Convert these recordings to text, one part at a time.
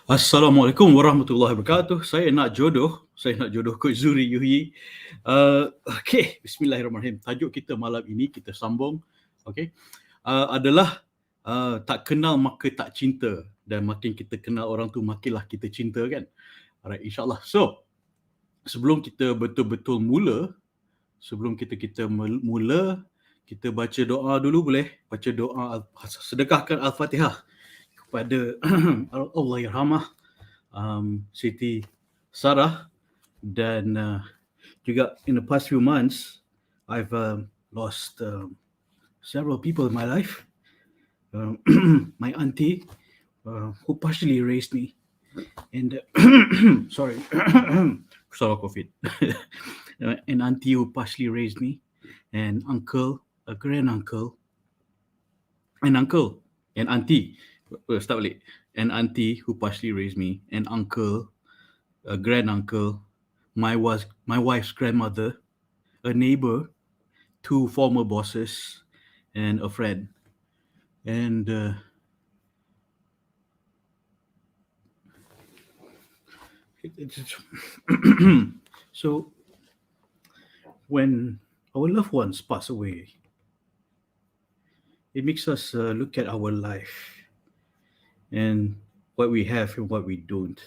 Assalamualaikum warahmatullahi wabarakatuh. Saya nak jodoh Coach Zuhri Yuhi. Okay, bismillahirrahmanirrahim. Tajuk kita malam ini kita sambung, okay, adalah tak kenal maka tak cinta, dan makin kita kenal orang tu makinlah kita cinta, kan? Alright, insyaAllah. So, sebelum kita betul-betul mula, kita baca doa dulu, boleh? Baca doa, sedekahkan Al-Fatihah kepada Allah Yarhamah, Siti Sarah, dan juga in the past few months I've lost several people in my life. My auntie, who partially raised me, and sorry, COVID. An auntie who partially raised me, and uncle, a granduncle, an uncle, an auntie. Start balik. An auntie who partially raised me, an uncle, a granduncle, my wife's grandmother, a neighbor, 2 former bosses, and a friend. And so when our loved ones pass away, it makes us look at our life and what we have and what we don't.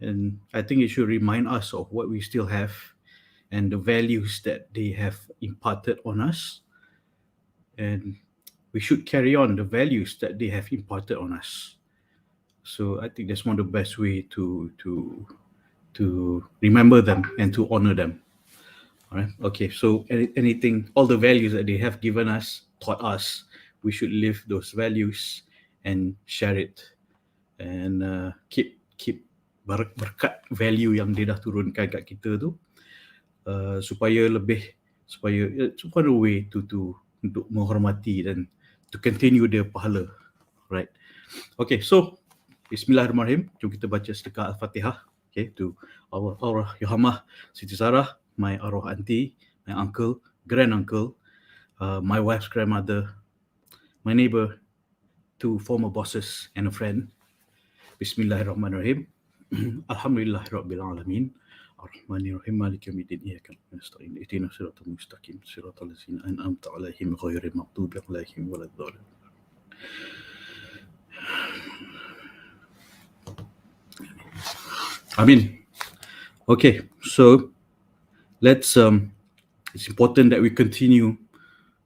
And I think it should remind us of what we still have and the values that they have imparted on us. And we should carry on the values that they have imparted on us. So I think that's one of the best way to remember them and to honor them. All right. Okay. So anything, all the values that they have given us, taught us, we should live those values and share it, and keep berkat value yang dia dah turunkan kat kita tu, supaya it's one way to untuk menghormati dan to continue their pahala, right? Okay, so bismillahirrahmanirrahim. Jom kita baca sedekah Al-Fatihah, okay, to our arwah Yarhamah Siti Sarah, my arwah auntie, my uncle, granduncle, my wife's grandmother, my neighbor, 2 former bosses, and a friend. Bismillahirrahmanirrahim. Alhamdulillahirabbil alamin. Ar-Rahmanir-Rahim. Maliki yaumiddin. Iyyaka na'budu wa iyyaka nasta'in. Ihdinas siratal mustaqim. Siratal ladzina an'amta 'alaihim ghairil maghdubi 'alaihim waladdallin. Amin. Okay, so let's it's important that we continue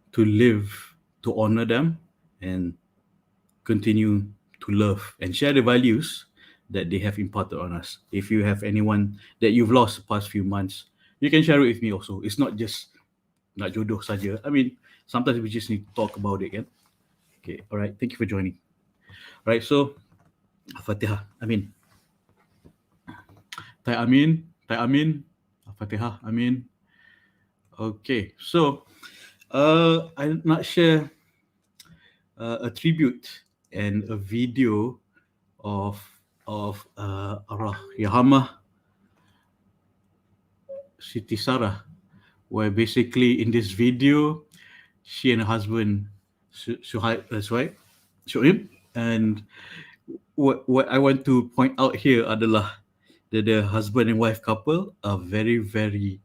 to live to honor them and continue to love and share the values that they have imparted on us. If you have anyone that you've lost the past few months, you can share it with me also. It's not just nak jodoh saja. I mean, sometimes we just need to talk about it, kan? Okay, all right. Thank you for joining. All right, so Al-Fatihah. Amin. Tai amin, Al-Fatihah. Amin. Okay, so I'm not share a tribute and a video of Arwah Yarhamah Siti Sarah, where basically in this video she and her husband Shuaib, and what I want to point out here adalah that the husband and wife couple are very, very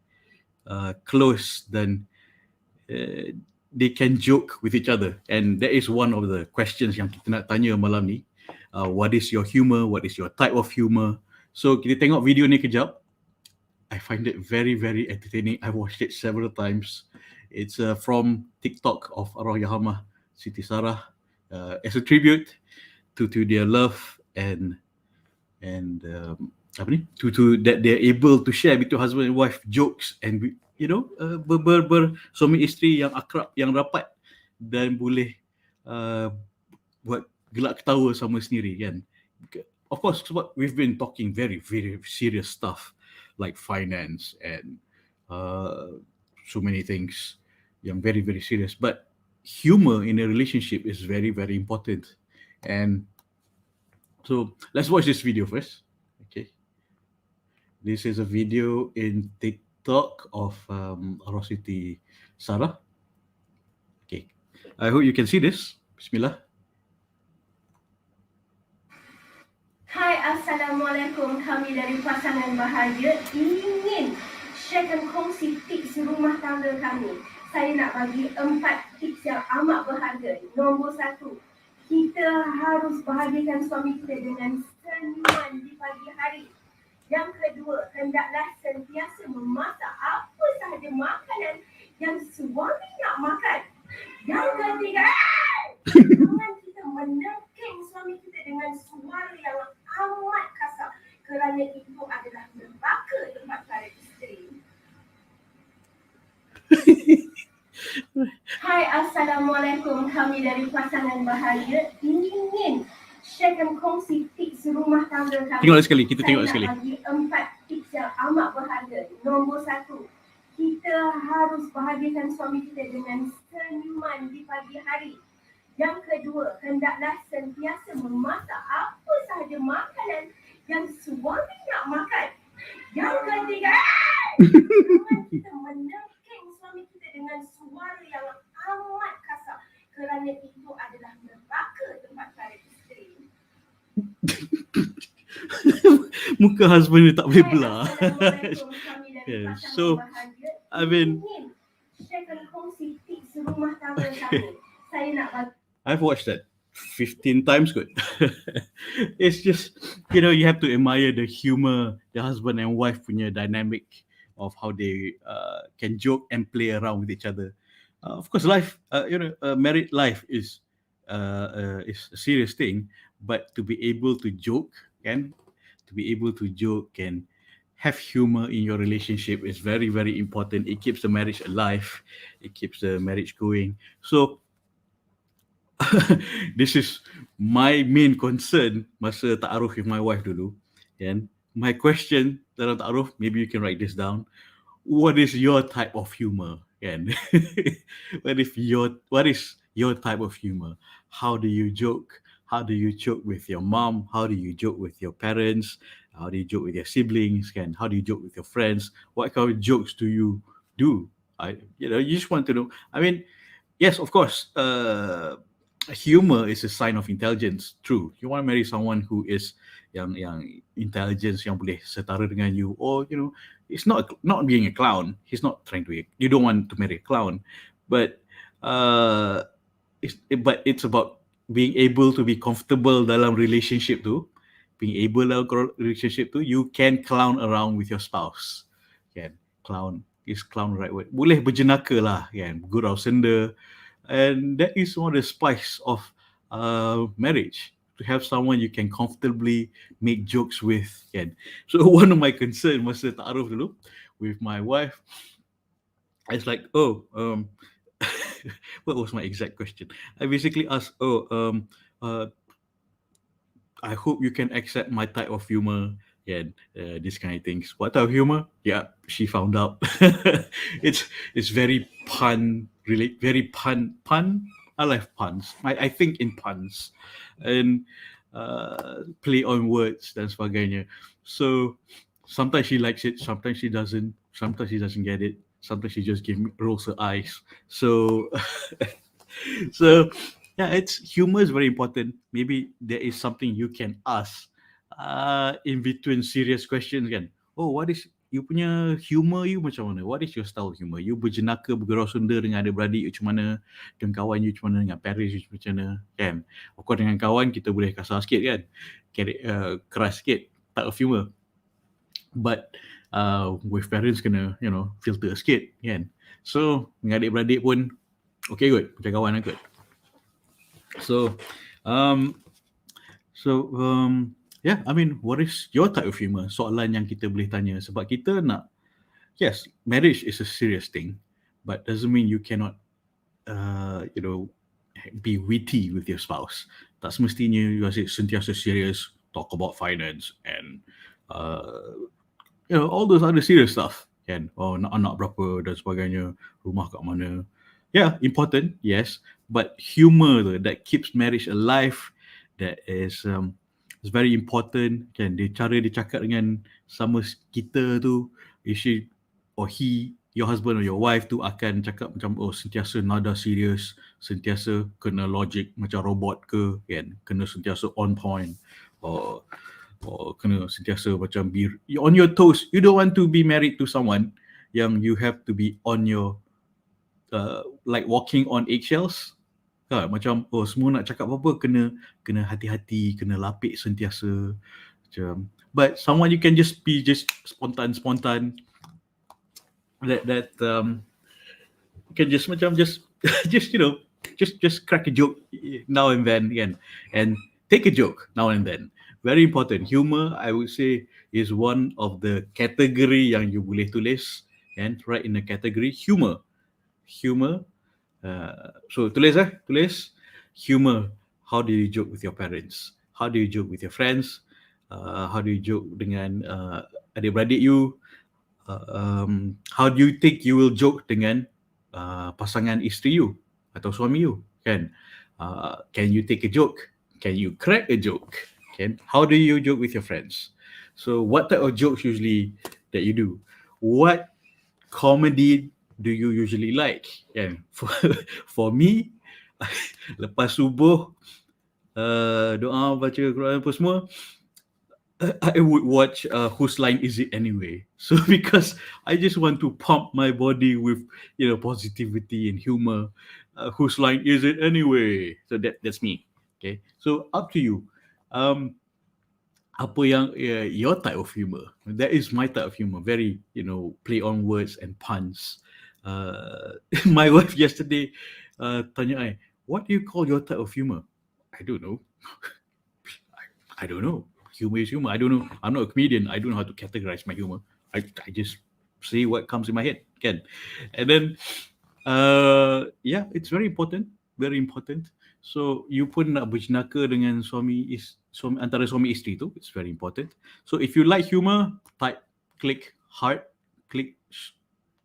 close, dan they can joke with each other, and that is one of the questions yang kita nak tanya malam ni. What is your humor? What is your type of humor? So kita tengok video ni kejap. I find it very, very entertaining. I've watched it several times. It's from TikTok of Arwah Yarhamah Siti Sarah, as a tribute to their love and to that they're able to share between husband and wife jokes, and suami isteri yang akrab, yang rapat, dan boleh buat gelak ketawa sama sendiri, kan? Of course, sebab we've been talking very, very serious stuff like finance and so many things yang very, very serious, but humor in a relationship is very, very important. And so let's watch this video first. Okay, this is a video in TikTok of Arwah Siti Sarah. Okay, I hope you can see this. Bismillah. Hi Assalamualaikum. Kami dari pasangan bahagia ingin sharekan kongsi tips rumah tangga kami. Saya nak bagi 4 tips yang amat berharga. Nombor 1, kita harus bahagikan suami kita dengan senyuman di pagi hari. Yang kedua, hendaklah sentiasa memasak apa sahaja makanan yang suami nak makan. Yang ketiga, jangan kita menengking suami kita dengan suara yang amat kasar, kerana itu adalah merbaka tempat para isteri. Hai, Assalamualaikum. Kami dari pasangan bahagia ingin sharekan kongsi tips rumah tangga kami. Tengok sekali, kita tengok sekali. Saya nak bagi 4 tips yang amat berharga. Nombor 1, kita harus bahagikan suami kita dengan senyuman di pagi hari. Yang kedua, hendaklah sentiasa memasak apa sahaja makanan yang suami nak makan. Yang ketiga, jangan kita menengking suami kita dengan suara yang amat kasar, kerana itu adalah merbaka tempat para isteri. Muka husband ni tak boleh belah. Assalamualaikum. Kami dari Yeah, pasangan so, bahagia I mean, ingin sharekan kongsi tips rumah tangga kami. Saya nak bagi I've watched that 15 times kot. It's just, you know, you have to admire the humor, the husband and wife punya dynamic of how they can joke and play around with each other. Of course, life, married life is a serious thing, but to be able to joke and have humor in your relationship is very, very important. It keeps the marriage alive. It keeps the marriage going. So, this is my main concern masa ta'aruf with my wife dulu. And my question dalam ta'aruf, maybe you can write this down. What is your type of humor? And what is your type of humor? How do you joke? How do you joke with your mom? How do you joke with your parents? How do you joke with your siblings? And how do you joke with your friends? What kind of jokes do you do? You just want to know. I mean, yes, of course, humor is a sign of intelligence. True. You want to marry someone who is yang intelligence, yang boleh setara dengan you, or it's not being a clown. He's not trying to. You don't want to marry a clown, but it's about being able to be comfortable dalam relationship tu. Being able dalam relationship tu, you can clown around with your spouse. Kan? Clown is clown the right word. Boleh berjenaka lah, kan? Gurau senda. And that is one of the spice of marriage, to have someone you can comfortably make jokes with. Kan? So one of my concerns masa ta'aruf dulu with my wife, it's like, what was my exact question? I basically asked, I hope you can accept my type of humor and these kind of things. What type of humor? Yeah, she found out. It's very pun. Really, very pun. I like puns. I think in puns and play on words dan sebagainya. So sometimes she likes it, sometimes she doesn't. Sometimes she doesn't get it. Sometimes she just rolls her eyes. So, yeah, humor is very important. Maybe there is something you can ask in between serious questions kan. Oh, what is you punya humor you macam mana? What is your style of humor? You berjenaka, bergurau senda dengan adik-beradik you macam mana? Dengan kawan you macam mana? Dengan parents you macam mana? Kan? Of course dengan kawan kita boleh kasar sikit kan? Keras sikit. Type of humor. But with parents kena, filter sikit kan? So, dengan adik-beradik pun okay good. Macam kawan lah good. So, yeah, I mean, what is your type of humor? Soalan yang kita boleh tanya. Sebab kita nak, yes, marriage is a serious thing, but doesn't mean you cannot, be witty with your spouse. Tak semestinya you asyik sentiasa serious, talk about finance and, all those other serious stuff. Kan? Oh, nak anak berapa dan sebagainya, rumah kat mana. Yeah, important, yes, but humor that keeps marriage alive, that is very important. Kan, cara dia cakap dengan sama kita tu, she or he, your husband or your wife tu akan cakap macam sentiasa nada serius, sentiasa kena logic macam robot ke, kan, kena sentiasa on point, or kena sentiasa macam be on your toes. You don't want to be married to someone yang you have to be on your like walking on eggshells. Macam semua nak cakap apa-apa kena hati-hati, kena lapik sentiasa macam. But someone you can just be just spontan that can just macam just you know just crack a joke now and then again, and take a joke now and then. Very important. Humor, I would say, is one of the category yang you boleh tulis, and right in the category humor. So tulis humor. How do you joke with your parents? How do you joke with your friends? How do you joke dengan adik-beradik you? How do you think you will joke dengan pasangan isteri you atau suami you, kan? Can you take a joke? Can you crack a joke? How do you joke with your friends? So what type of jokes usually that you do? What comedy do you usually like? For me, lepas subuh, doa, baca Quran apa semua, I would watch Whose Line Is It Anyway? So because I just want to pump my body with positivity and humor. Whose line is it anyway? So that's me. Okay. So up to you. Apa yang your type of humor? That is my type of humor. Very play on words and puns. My wife yesterday tanya I, what do you call your type of humor? I don't know. I don't know. Humor is humor. I don't know. I'm not a comedian. I don't know how to categorize my humor. I just say what comes in my head, kan? And then it's very important. Very important. So you pun nak berjenaka dengan antara suami isteri tu, it's very important. So if you like humor, click heart,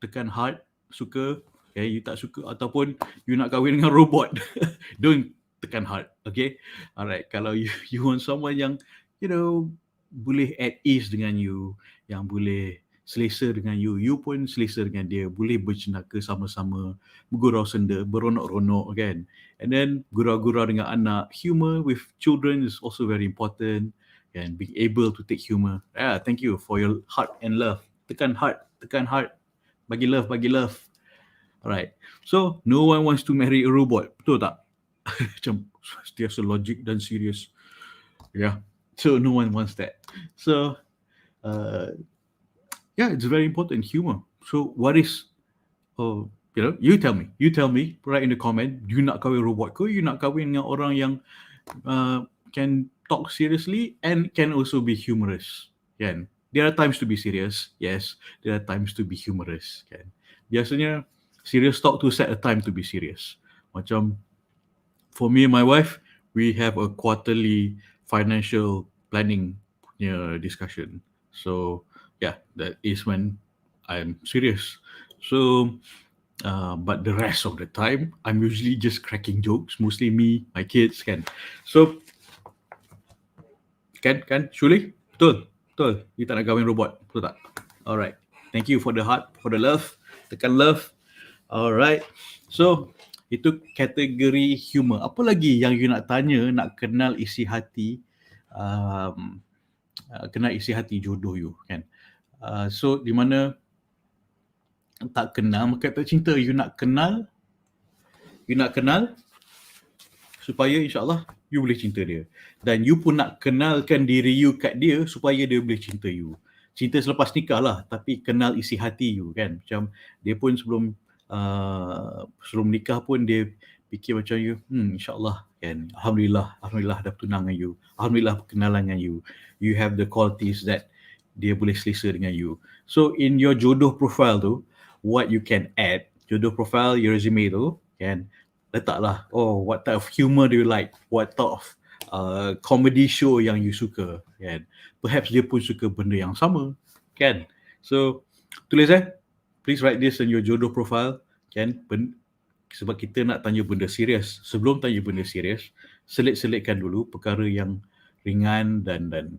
tekan heart, suka, you tak suka, ataupun you nak kahwin dengan robot, don't tekan heart, okay? Alright, kalau you want someone yang boleh at ease dengan you, yang boleh selesa dengan you pun selesa dengan dia, boleh berjenaka sama-sama, bergurau senda, beronok-ronok, kan? And then gurau-gurau dengan anak. Humor with children is also very important, and being able to take humor. Thank you for your heart and love. Tekan heart, bagi love. Alright, so no one wants to marry a robot, betul tak? Macam setiasa logik dan serius. So no one wants that. So it's very important, humor. So what is you tell me right in the comment, you nak kahwin robot ke, you nak kahwin dengan orang yang can talk seriously and can also be humorous, kan? There are times to be serious, yes, there are times to be humorous, kan? Biasanya serious talk to set a time to be serious. Macam for me and my wife, we have a quarterly financial planning discussion. So that is when I'm serious. So but the rest of the time, I'm usually just cracking jokes, mostly me, my kids, kan? So kan Shuli, betul, you tak nak kahwin robot, betul tak? Alright, thank you for the heart, for the love, tekan love. Alright, so itu kategori humor. Apa lagi yang you nak tanya, nak kenal isi hati, kenal isi hati jodoh you, kan? So di mana tak kenal maka tak cinta. You nak kenal supaya insyaAllah you boleh cinta dia, dan you pun nak kenalkan diri you kat dia supaya dia boleh cinta you. Cinta selepas nikah lah, tapi kenal isi hati you, kan? Macam dia pun sebelum nikah pun dia fikir macam you, insyaAllah, kan? Alhamdulillah dah bertunang dengan you, alhamdulillah berkenalan dengan you, you have the qualities that dia boleh selesa dengan you. So in your jodoh profile tu, what you can add, jodoh profile, your resume tu, kan, letaklah, what type of humor do you like, what type of comedy show yang you suka, kan? Perhaps dia pun suka benda yang sama, kan? So tulis please write this in your jodoh profile, kan? Sebab kita nak tanya benda serius. Sebelum tanya benda serius, selit-selitkan dulu perkara yang ringan dan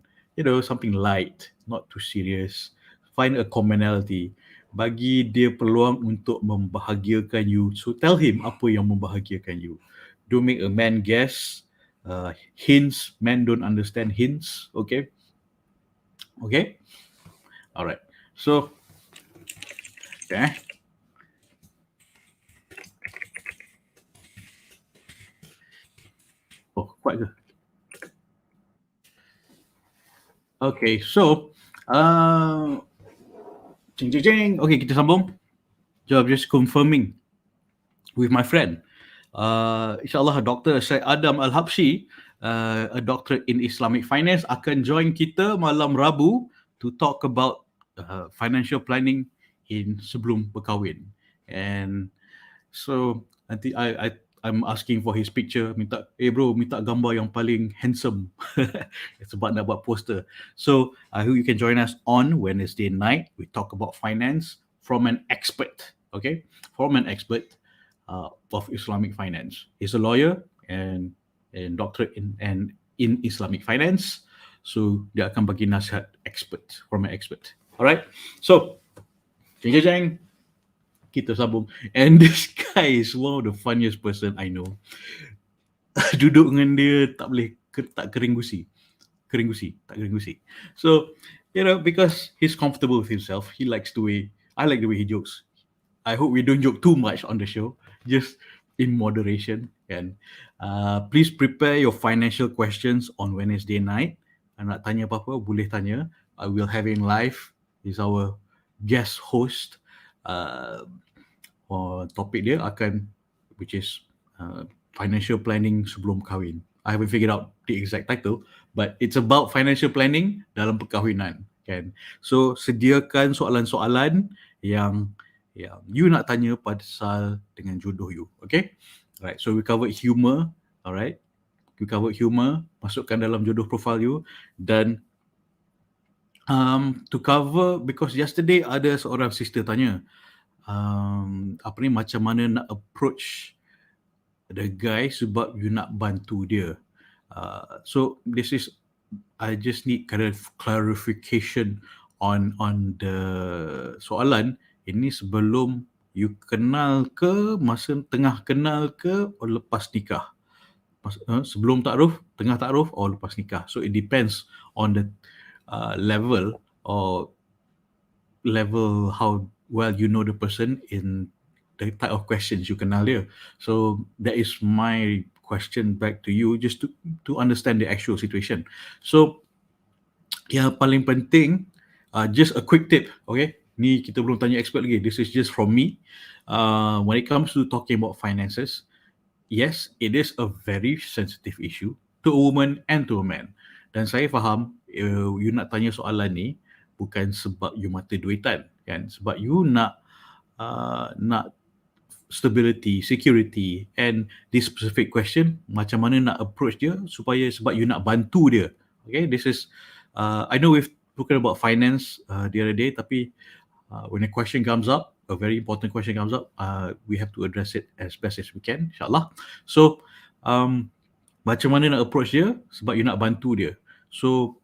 something light, not too serious. Find a commonality. Bagi dia peluang untuk membahagiakan you. So tell him apa yang membahagiakan you. Don't make a man guess. Hints, men don't understand hints, okay? Okay. All right. So, okay. Oh, quite good. Okay. So, jing jing jing. Okay, kita sambung. So I'm just confirming with my friend. InsyaAllah Dr. Syed Adam Al-Habsyi, a doctorate in Islamic Finance, akan join kita malam Rabu to talk about financial planning in sebelum berkahwin. And so nanti I'm asking for his picture, minta bro, minta gambar yang paling handsome sebab nak buat poster. So I hope you can join us on Wednesday night. We talk about finance from an expert, okay? From an expert of Islamic finance. He's a lawyer and doctorate in Islamic finance. So dia akan bagi nasihat expert, from an expert. Alright. So, jeng jeng jeng. Kita sambung. And this guy is one of the funniest person I know. Duduk dengan dia tak boleh, tak kering gusi. Tak kering gusi. So, because he's comfortable with himself, I like the way he jokes. I hope we don't joke too much on the show, just in moderation. And please prepare your financial questions on Wednesday night. Nak tanya apa-apa, boleh tanya. I will have him live. He's our guest host. Topik dia akan, which is financial planning sebelum kahwin. I haven't figured out the exact title, but it's about financial planning dalam perkahwinan, kan? So sediakan soalan-soalan yang you nak tanya pasal dengan jodoh you, okay? Alright, so we covered humor, alright? We covered humor, masukkan dalam jodoh profile you, dan to cover, because yesterday ada seorang sister tanya, macam mana nak approach the guy sebab you nak bantu dia. So this is, I just need kind of clarification on the soalan. Ini sebelum you kenal ke, masa tengah kenal ke, or lepas nikah? Sebelum takruf, tengah takruf, or lepas nikah? So it depends on the level how well you know the person in the type of questions you kenal dia. So that is my question back to you, just to understand the actual situation. So yang paling penting, just a quick tip, okay? Ni kita belum tanya expert lagi. This is just from me. When it comes to talking about finances, yes, it is a very sensitive issue to a woman and to a man. Dan saya faham, you nak tanya soalan ni bukan sebab you mata duitan, kan? Sebab you nak stability, security, and this specific question, macam mana nak approach dia sebab you nak bantu dia. Okay, this is, I know we've spoken about finance the other day, tapi when a question comes up, a very important question comes up, we have to address it as best as we can, insyaAllah. So, macam mana nak approach dia sebab you nak bantu dia. So,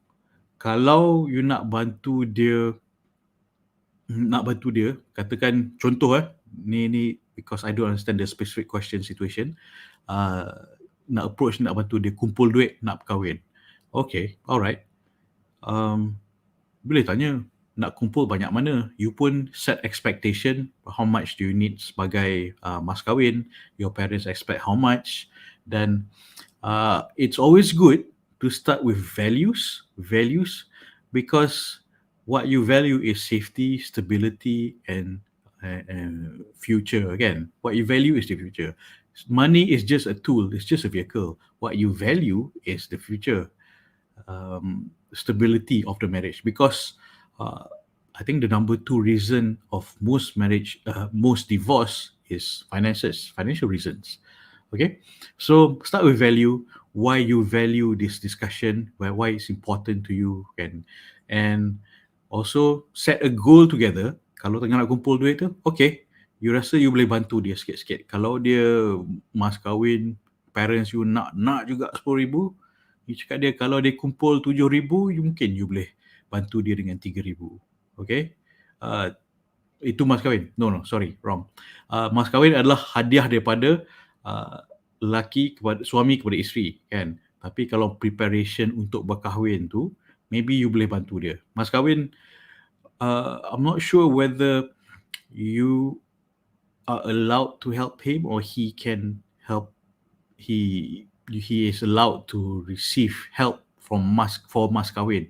kalau you nak bantu dia, katakan contoh ni because I don't understand the specific question situation, nak bantu dia kumpul duit nak kahwin. Okay, alright. Boleh tanya, nak kumpul banyak mana? You pun set expectation, how much do you need sebagai mas kahwin, your parents expect how much, then it's always good to start with values, because what you value is safety, stability, and future. Again, what you value is the future. Money is just a tool, it's just a vehicle. What you value is the future, stability of the marriage, because I think the number 2 reason of most divorce is financial reasons. Okay, so start with value, why you value this discussion, why it's important to you, and also set a goal together. Kalau tengah nak kumpul duit tu, okay, you rasa you boleh bantu dia sikit-sikit. Kalau dia mas kahwin, parents you nak juga 10,000, you cakap dia, kalau dia kumpul 7,000, mungkin you boleh bantu dia dengan 3,000. Okay, itu mas kahwin. No, sorry, wrong. Mas kahwin adalah hadiah daripada suami kepada isteri, kan? Tapi kalau preparation untuk berkahwin tu, maybe you boleh bantu dia. Mas kahwin, I'm not sure whether you are allowed to help him or he can help. He is allowed to receive help from mas kahwin.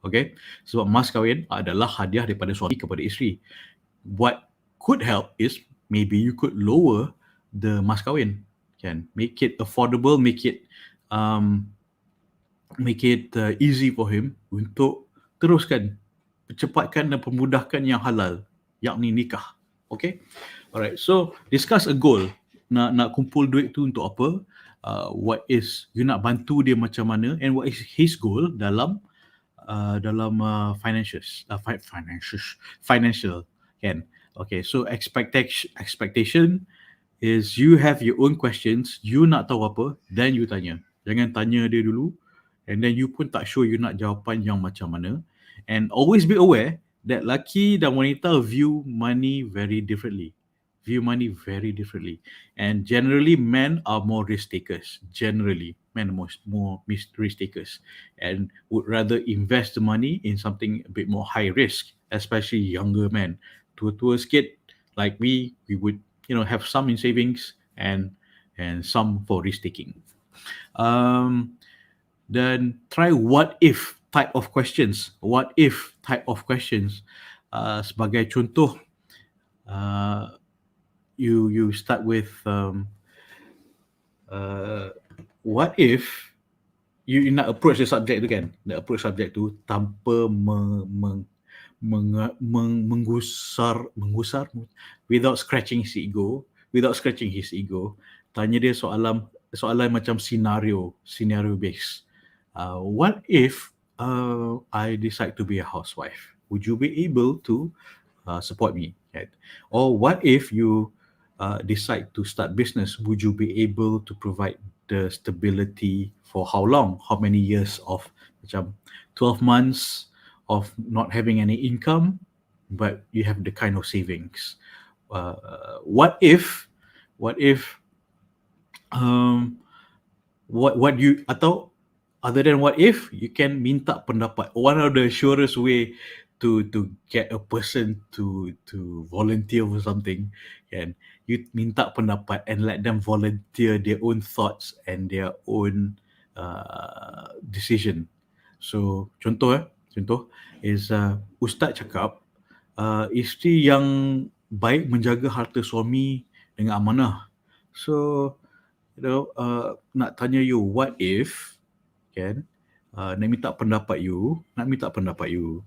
Okay, sebab mas kahwin adalah hadiah daripada suami kepada isteri. What could help is maybe you could lower the mas kahwin, kan? Make it affordable, make it easy for him untuk teruskan, percepatkan dan permudahkan yang halal, yakni nikah. Okay, alright. So discuss a goal. Nak kumpul duit tu untuk apa? What is, you nak bantu dia macam mana, and what is his goal dalam financial, kan? Okay, so expectation is you have your own questions, you nak tahu apa, then you tanya. Jangan tanya dia dulu, and then you pun tak sure you nak jawapan yang macam mana. And always be aware that lelaki dan wanita view money very differently. And generally, men are more risk takers. Men are more risk takers and would rather invest the money in something a bit more high risk, especially younger men. Tua-tua sikit, like we would, have some in savings and some for risk taking. Then try what if type of questions. Sebagai contoh, you start with what if you nak approach the subject tu, kan? Nak approach subject tu tanpa menggusar, without scratching his ego. Tanya dia soalan macam scenario based. What if I decide to be a housewife? Would you be able to support me? Right? Or what if you decide to start business? Would you be able to provide the stability for how long? How many years of macam 12 months of not having any income, but you have the kind of savings? What if atau other than what if, you can minta pendapat. One of the surest way to get a person to volunteer for something, and you minta pendapat and let them volunteer their own thoughts and their own decision. So contoh is ustaz cakap isteri yang baik menjaga harta suami dengan amanah. So nak tanya you, what if, kan? Nak minta pendapat you,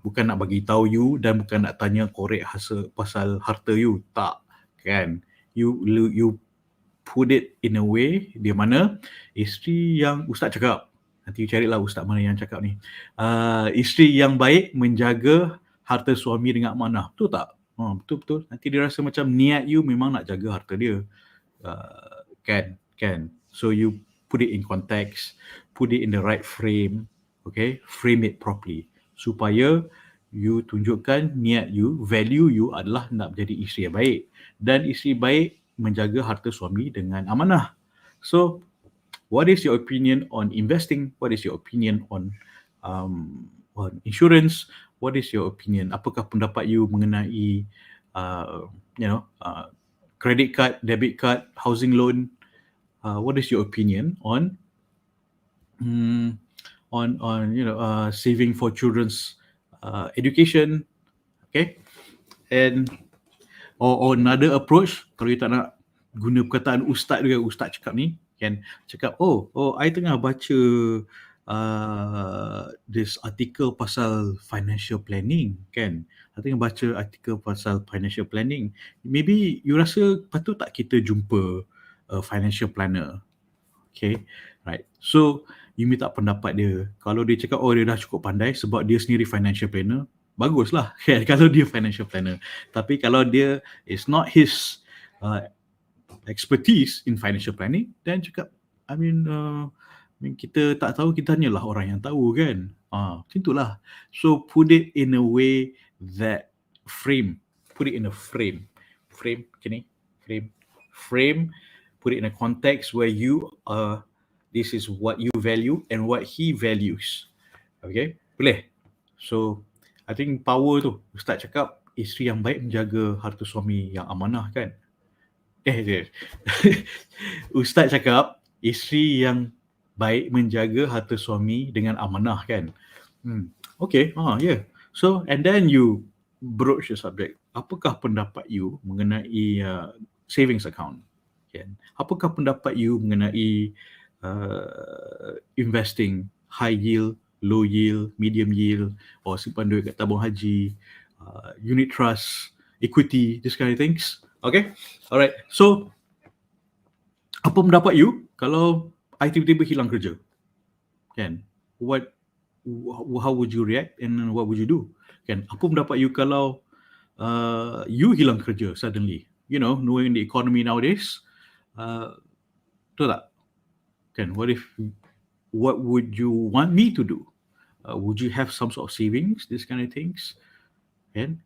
bukan nak bagi tahu you dan bukan nak tanya korek pasal harta you, tak, kan? You put it in a way di mana isteri yang ustaz cakap, nanti you carilah ustaz mana yang cakap ni, isteri yang baik menjaga harta suami dengan amanah, betul tak? Betul. Nanti dia rasa macam niat you memang nak jaga harta dia, kan? So you put it in context, put it in the right frame, okay? Frame it properly supaya you tunjukkan niat you, value you adalah nak menjadi isteri yang baik, dan isteri baik menjaga harta suami dengan amanah. So what is your opinion on investing? What is your opinion on insurance? What is your opinion? Apakah pendapat you mengenai credit card, debit card, housing loan? What is your opinion on saving for children's education? Okay, and or another approach, kalau you tak nak guna perkataan ustaz juga, ustaz cakap ni, kan, cakap I tengah baca this article pasal financial planning, kan? I tengah baca artikel pasal financial planning. Maybe you rasa patut tak kita jumpa a financial planner? Okay, right. So you minta pendapat dia. Kalau dia cakap dia dah cukup pandai sebab dia sendiri financial planner, baguslah, kan? Kalau dia financial planner. Tapi kalau dia is not his expertise in financial planning, then cakap, kita tak tahu, kita tanyalah orang yang tahu, kan? Macam itulah. So put it in a way that put it in a frame, put it in a context where you this is what you value and what he values. Okay, boleh? So I think power tu, Ustaz cakap isteri yang baik menjaga harta suami yang amanah kan. Ustaz cakap isteri yang baik menjaga harta suami dengan amanah kan. Okay, yeah. So and then you broach the subject. Apakah pendapat you mengenai savings account? Kan? Apakah pendapat you mengenai investing high yield, low yield, medium yield, or simpan duit kat tabung haji, unit trust, equity, this kind of things? Okay, alright. So apa pendapat you kalau I tiba-tiba hilang kerja? Kan? How would you react and what would you do? Kan? Apa pendapat you kalau you hilang kerja suddenly? You know, knowing the economy nowadays, betul tak? Kan? What would you want me to do? Would you have some sort of savings, this kind of things? And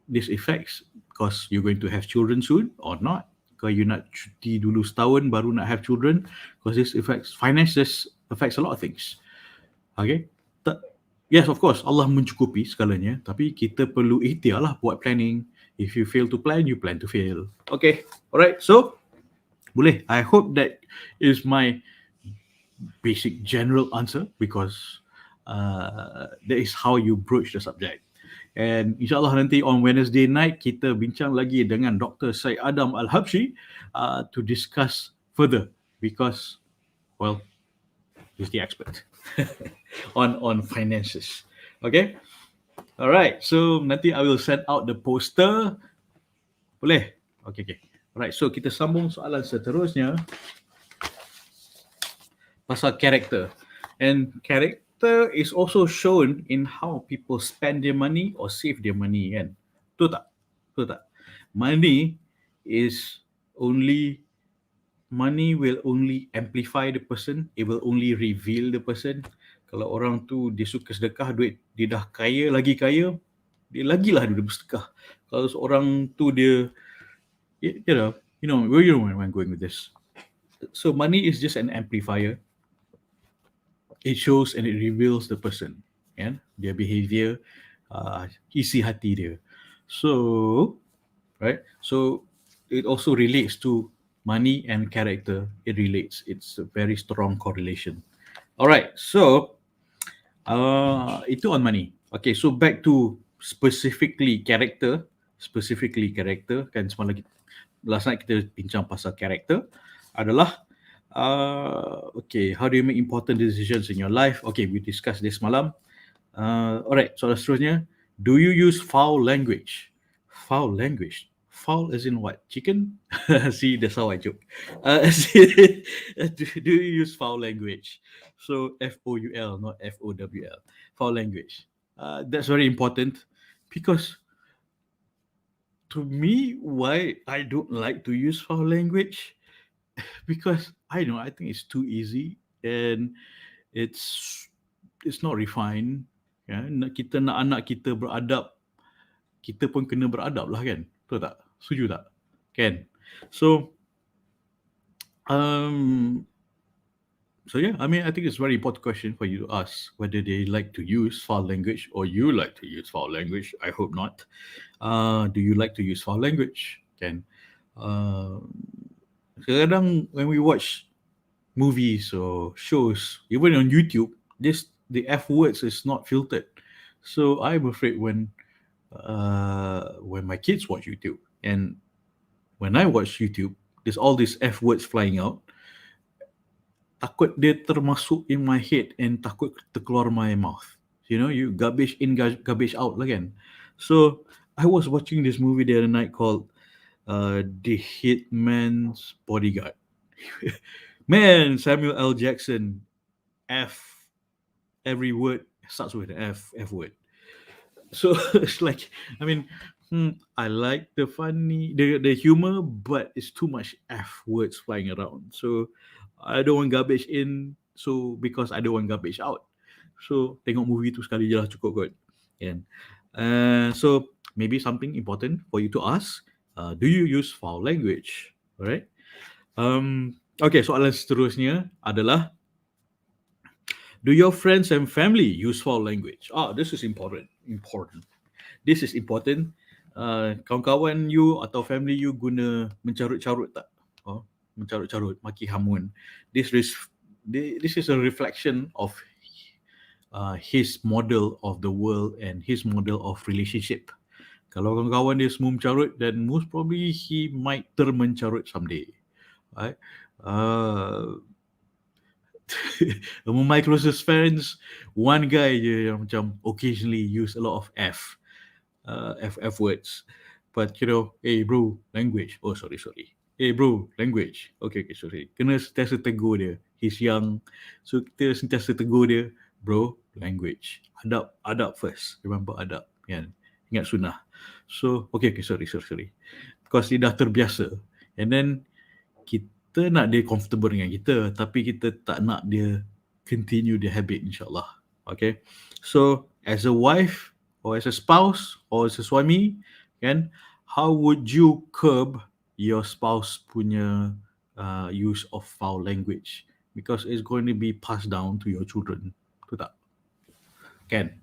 this affects because you're going to have children soon or not. Kalau you nak cuti dulu setahun baru nak have children, because this affects finances, affects a lot of things. Okay? Yes, of course, Allah mencukupi segalanya, tapi kita perlu ikhtiar lah buat planning. If you fail to plan, you plan to fail. Okay, alright, so boleh. I hope that is my basic general answer, because that is how you broach the subject. And insyaAllah nanti on Wednesday night kita bincang lagi dengan Dr. Syed Adam Al-Habshi to discuss further, because, well, he's the expert on finances. Okay? Alright, so nanti I will send out the poster. Boleh? Okay. Alright, so kita sambung soalan seterusnya. Pasal character. And character is also shown in how people spend their money or save their money, kan? Betul tak? Money will only amplify the person. It will only reveal the person. Kalau orang tu dia suka sedekah duit, dia dah kaya, lagi kaya, dia lagilah dia bersedekah. Kalau seorang tu dia, you know where I'm going with this. So money is just an amplifier. It shows and it reveals the person, yeah? Their behavior, isi hati dia. So, right? So it also relates to money and character. It relates. It's a very strong correlation. Alright, so itu on money. Okay, so back to specifically character. Kan semalam last night kita bincang pasal character adalah okay, how do you make important decisions in your life? Okay, we discussed this malam. Alright, soalan seterusnya, do you use foul language? Foul as in what? Chicken? See, that's how I joke. Do you use foul language? So F-O-U-L, not F-O-W-L. Foul language. That's very important, because to me, why I don't like to use foul language, because I think it's too easy and it's not refined. Ya, kita nak anak kita beradab, kita pun kena beradab lah, kan? Betul tak? Setuju tak? Kan? So yeah, I mean, I think it's a very important question for you to ask, whether they like to use foul language or you like to use foul language. I hope not. Do you like to use foul language? Kan? Kadang when we watch movies or shows, even on YouTube, the F words is not filtered. So I'm afraid when my kids watch YouTube, and when I watch YouTube, there's all these F words flying out. Takut dia termasuk in my head and takut terkeluar my mouth. You know, you garbage in, garbage out lah, kan? So I was watching this movie the other night called The Hitman's Bodyguard. Man, Samuel L. Jackson, every word starts with an F word. So it's like, I mean, I like the humor, but it's too much F words flying around. So I don't want garbage in, so because I don't want garbage out. So tengok movie tu sekali je lah cukup kot. And so maybe something important for you to ask, do you use foul language? Alright. Okay, soalan seterusnya adalah, Do your friends and family use foul language? This is important. This is important. Kawan-kawan you atau family you guna mencarut-carut tak? Mencarut-carut, maki hamun. This is a reflection of his model of the world and his model of relationship. Kalau kawan-kawan dia semua mencarut, then most probably he might termencarut someday. Right? Among my closest friends, one guy je yang macam occasionally use a lot of F words. But hey bro, language. Oh sorry. Hey bro, language. Okay, sorry. Kena sentiasa tegur dia. He's young. So kita sentiasa tegur dia, bro, language. Adab first. Remember adab. Kan? Ingat sunnah. So, okay, sorry. Because dia dah terbiasa. And then, kita nak dia comfortable dengan kita, tapi kita tak nak dia continue the habit, insyaAllah. Okay? So, as a wife, or as a spouse, or as a suami, kan, how would you curb your spouse punya use of foul language? Because it's going to be passed down to your children. Tu tak? Can.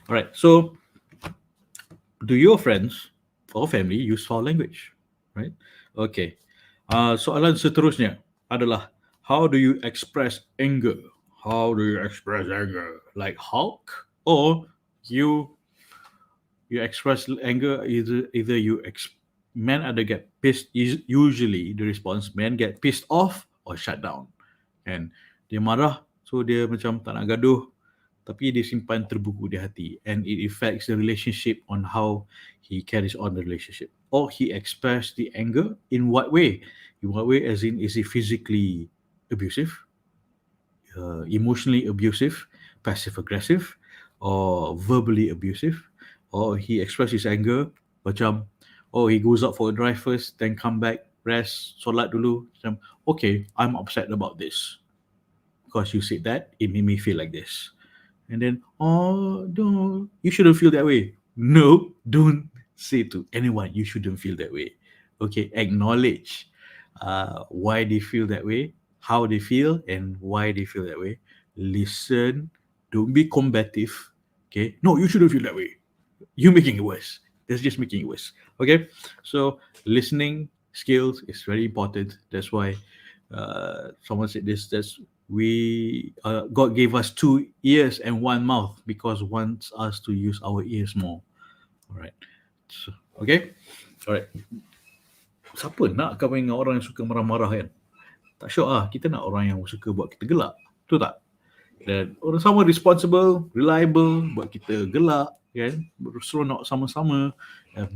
Alright, so do your friends or family use foul language? Right? Okay. Soalan seterusnya adalah, how do you express anger? Like Hulk? Or you express anger either men either get pissed, usually the response, men get pissed off or shut down. And dia marah, so dia macam tak nak gaduh, tapi dia simpan terbuku di hati, and it affects the relationship on how he carries on the relationship. Or he expressed the anger in what way? In what way, as in, is he physically abusive, emotionally abusive, passive aggressive, or verbally abusive? Or he expresses his anger macam, he goes out for a drive first, then come back, rest, solat dulu, macam, okay, I'm upset about this because you said that, it made me feel like this. And then, no, you shouldn't feel that way. No, don't say to anyone you shouldn't feel that way. Okay, acknowledge why they feel that way, how they feel, and why they feel that way. Listen, don't be combative. Okay, no, you shouldn't feel that way. You're making it worse. That's just making it worse. Okay, so listening skills is very important. That's why someone said this. God gave us 2 ears and 1 mouth because wants us to use our ears more. Alright. So, okay. Alright. Siapa nak kahwin dengan orang yang suka marah-marah kan? Tak sure lah. Kita nak orang yang suka buat kita gelak. Betul tak? Dan orang sama responsible, reliable, buat kita gelak, kan? Seronok sama-sama,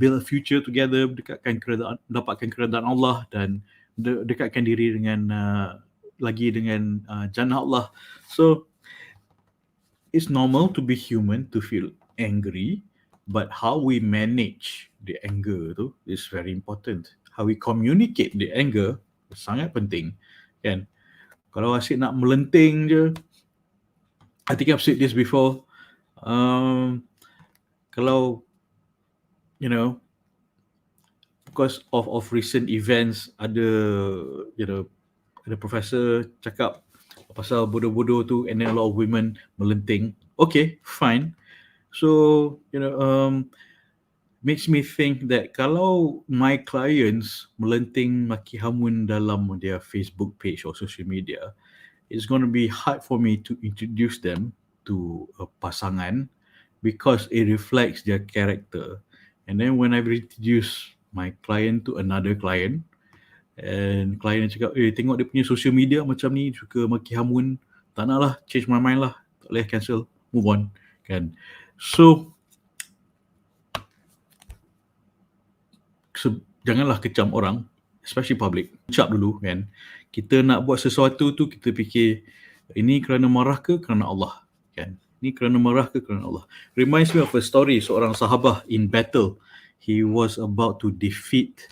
build a future together, dapatkan keredaan Allah dan dekatkan diri dengan jannah Allah. So it's normal to be human, to feel angry, but how we manage the anger tu is very important. How we communicate the anger sangat penting, kan? Kalau asyik nak melenting je, I think I've said this before, kalau because of recent events, ada professor cakap pasal bodoh-bodoh tu, and then a lot of women melenting. Okay, fine. So makes me think that kalau my clients melenting maki hamun dalam their Facebook page or social media, it's going to be hard for me to introduce them to a pasangan because it reflects their character. And then when I introduce my client to another client, and client cakap, tengok dia punya social media macam ni, suka maki hamun, tak nak lah, change my mind lah, tak boleh, cancel, move on, kan? So janganlah kecam orang, especially public. Ucap dulu, kan? Kita nak buat sesuatu tu, kita fikir, ini kerana marah ke kerana Allah, kan? Ini kerana marah ke kerana Allah. Reminds me of a story, seorang sahabah in battle. He was about to defeat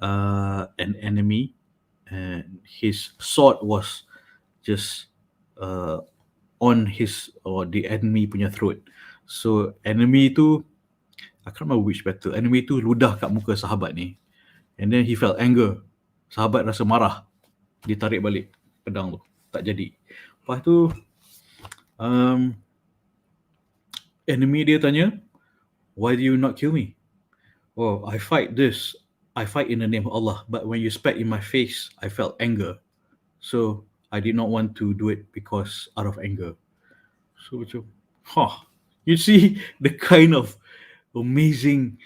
an enemy, and his sword was just on his or the enemy punya throat. So enemy tu, I can't remember which battle, enemy tu ludah kat muka sahabat ni, and then he felt anger. Sahabat rasa marah, dia tarik balik pedang tu, tak jadi. Lepas tu enemy dia tanya, why do you not kill me? Oh, I fight in the name of Allah, but when you spat in my face, I felt anger. So I did not want to do it because out of anger. So macam, you see the kind of amazing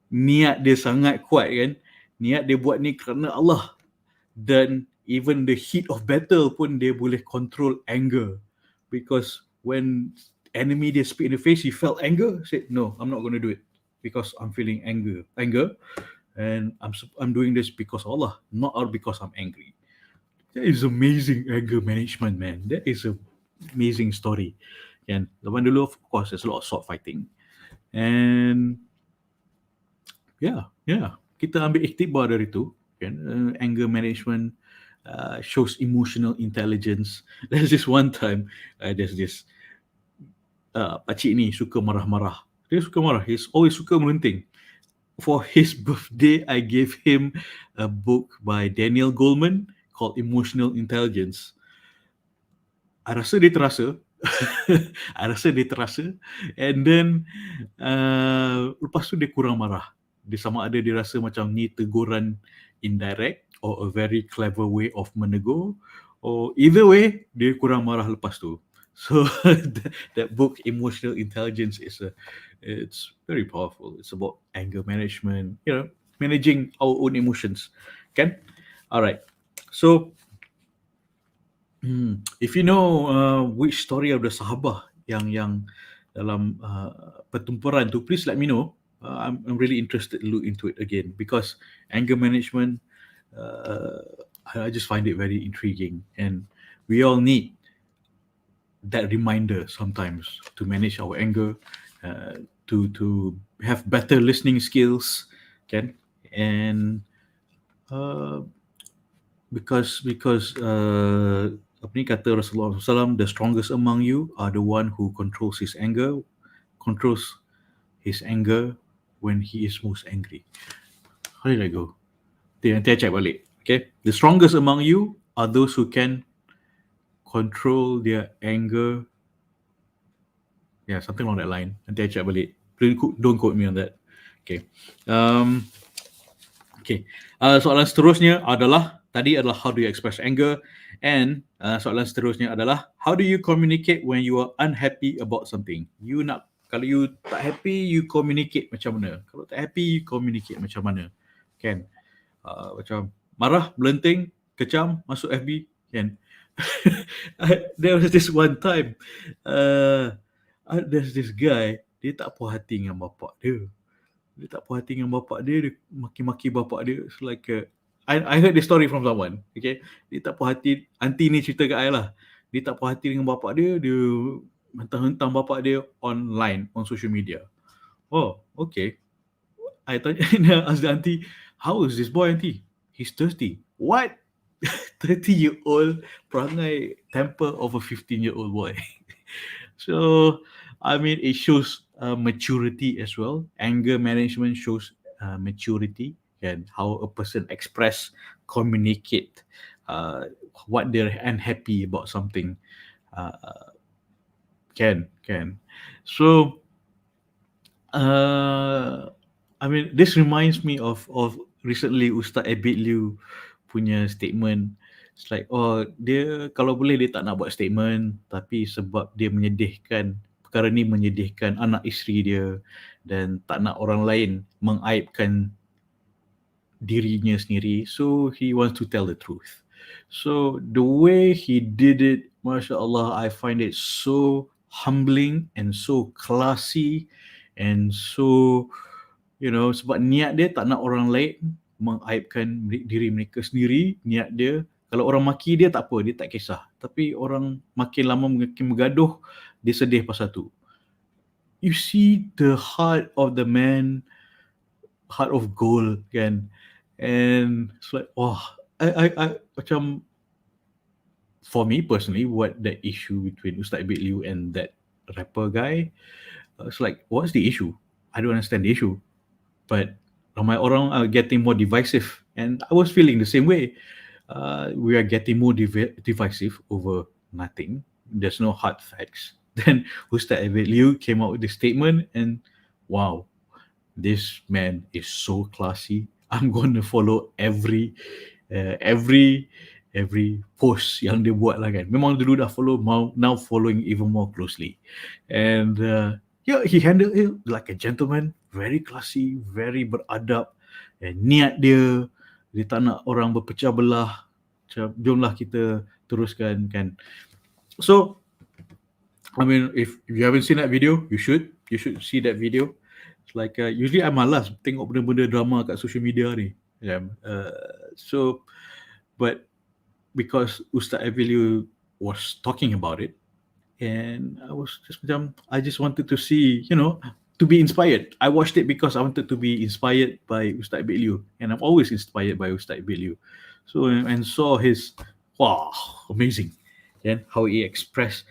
niat dia sangat kuat kan. Niat dia buat ni kerana Allah. Dan even the heat of battle pun dia boleh control anger. Because when enemy dia spit in the face, he felt anger, said, no, I'm not going to do it because I'm feeling anger. And I'm doing this because of Allah, not because I'm angry. That is amazing anger management, man. That is an amazing story. And zaman dulu, of course, there's a lot of sword fighting. And yeah, kita ambil iktibar dari itu. Anger management shows emotional intelligence. There's this one time, there's this pakcik ni suka marah-marah. Dia suka marah. He's always suka melenting. For his birthday, I gave him a book by Daniel Goleman called Emotional Intelligence. I rasa dia terasa. And then lepas tu dia kurang marah. Dia sama ada dia rasa macam ni teguran indirect or a very clever way of menegur, or either way dia kurang marah lepas tu. So that book Emotional Intelligence it's very powerful. It's about anger management, managing our own emotions. Kan? Alright. So if you know which story of the Sahabah yang dalam pertempuran tu, please let me know. I'm really interested to look into it again, because anger management, I just find it very intriguing, and we all need that reminder sometimes to manage our anger, to have better listening skills, kan? And because apa ni kata Rasulullah SAW, the strongest among you are the one who controls his anger when he is most angry. How did I go? Nanti I check balik. Okay, the strongest among you are those who can control their anger. Yeah, something along that line. Nanti I check balik. Please don't quote me on that. Okay. Soalan seterusnya adalah, tadi adalah how do you express anger, and soalan seterusnya adalah how do you communicate when you are unhappy about something. Kalau you tak happy, you communicate macam mana? Kalau tak happy, you communicate macam mana? Kan? Macam marah, belenting, kecam, masuk FB, kan? There was this one time, there's this guy, dia tak puas hati dengan bapak dia. Dia maki-maki bapak dia. It's like I heard this story from someone. Okay, dia tak puas hati. Aunty ni cerita kat I lah. Dia tak puas hati dengan bapak dia. Dia hentang bapak dia online, on social media. Oh, okay. I tanya, ask the auntie, how is this boy, auntie? He's thirsty. What? 30-year-old perangai temper of a 15-year-old boy. So, I mean, it shows maturity as well. Anger management shows maturity, and how a person communicate what they're unhappy about something. Can. So, I mean, this reminds me of recently Ustaz Abid Liu punya statement. It's like, dia kalau boleh dia tak nak buat statement, tapi sebab dia menyedihkan, perkara ni menyedihkan anak isteri dia, dan tak nak orang lain mengaibkan dirinya sendiri, so he wants to tell the truth. So the way he did it, Masya Allah, I find it so humbling and so classy, and so, sebab niat dia tak nak orang lain mengaibkan diri mereka sendiri. Niat dia, kalau orang maki dia tak apa, dia tak kisah, tapi orang makin lama makin bergaduh, dia sedih pasal tu. You see the heart of the man, heart of gold, kan? And it's like, I macam, for me personally, what the issue between Ustaz Abid Liu and that rapper guy, it's like, what's the issue? I don't understand the issue. But ramai orang are getting more divisive, and I was feeling the same way. We are getting more divisive over nothing. There's no hard facts. Then Ustaz Abid Liu came out with this statement, and wow, this man is so classy. I'm going to follow every post yang dia buat lah kan. Memang dulu dah follow, now following even more closely. And yeah, he handled it like a gentleman, very classy, very beradab. And niat dia tak nak orang berpecah belah. Macam, jomlah kita teruskan kan. So, I mean, if you haven't seen that video, you should see that video. It's like usually I malas tengok benda-benda drama kat social media ni. Yeah. So, but because Ustaz Avilu was talking about it, and I just wanted to see, to be inspired. I watched it because I wanted to be inspired by Ustaz Avilu, and I'm always inspired by Ustaz Avilu. So, and saw his, wow, amazing, and how he expressed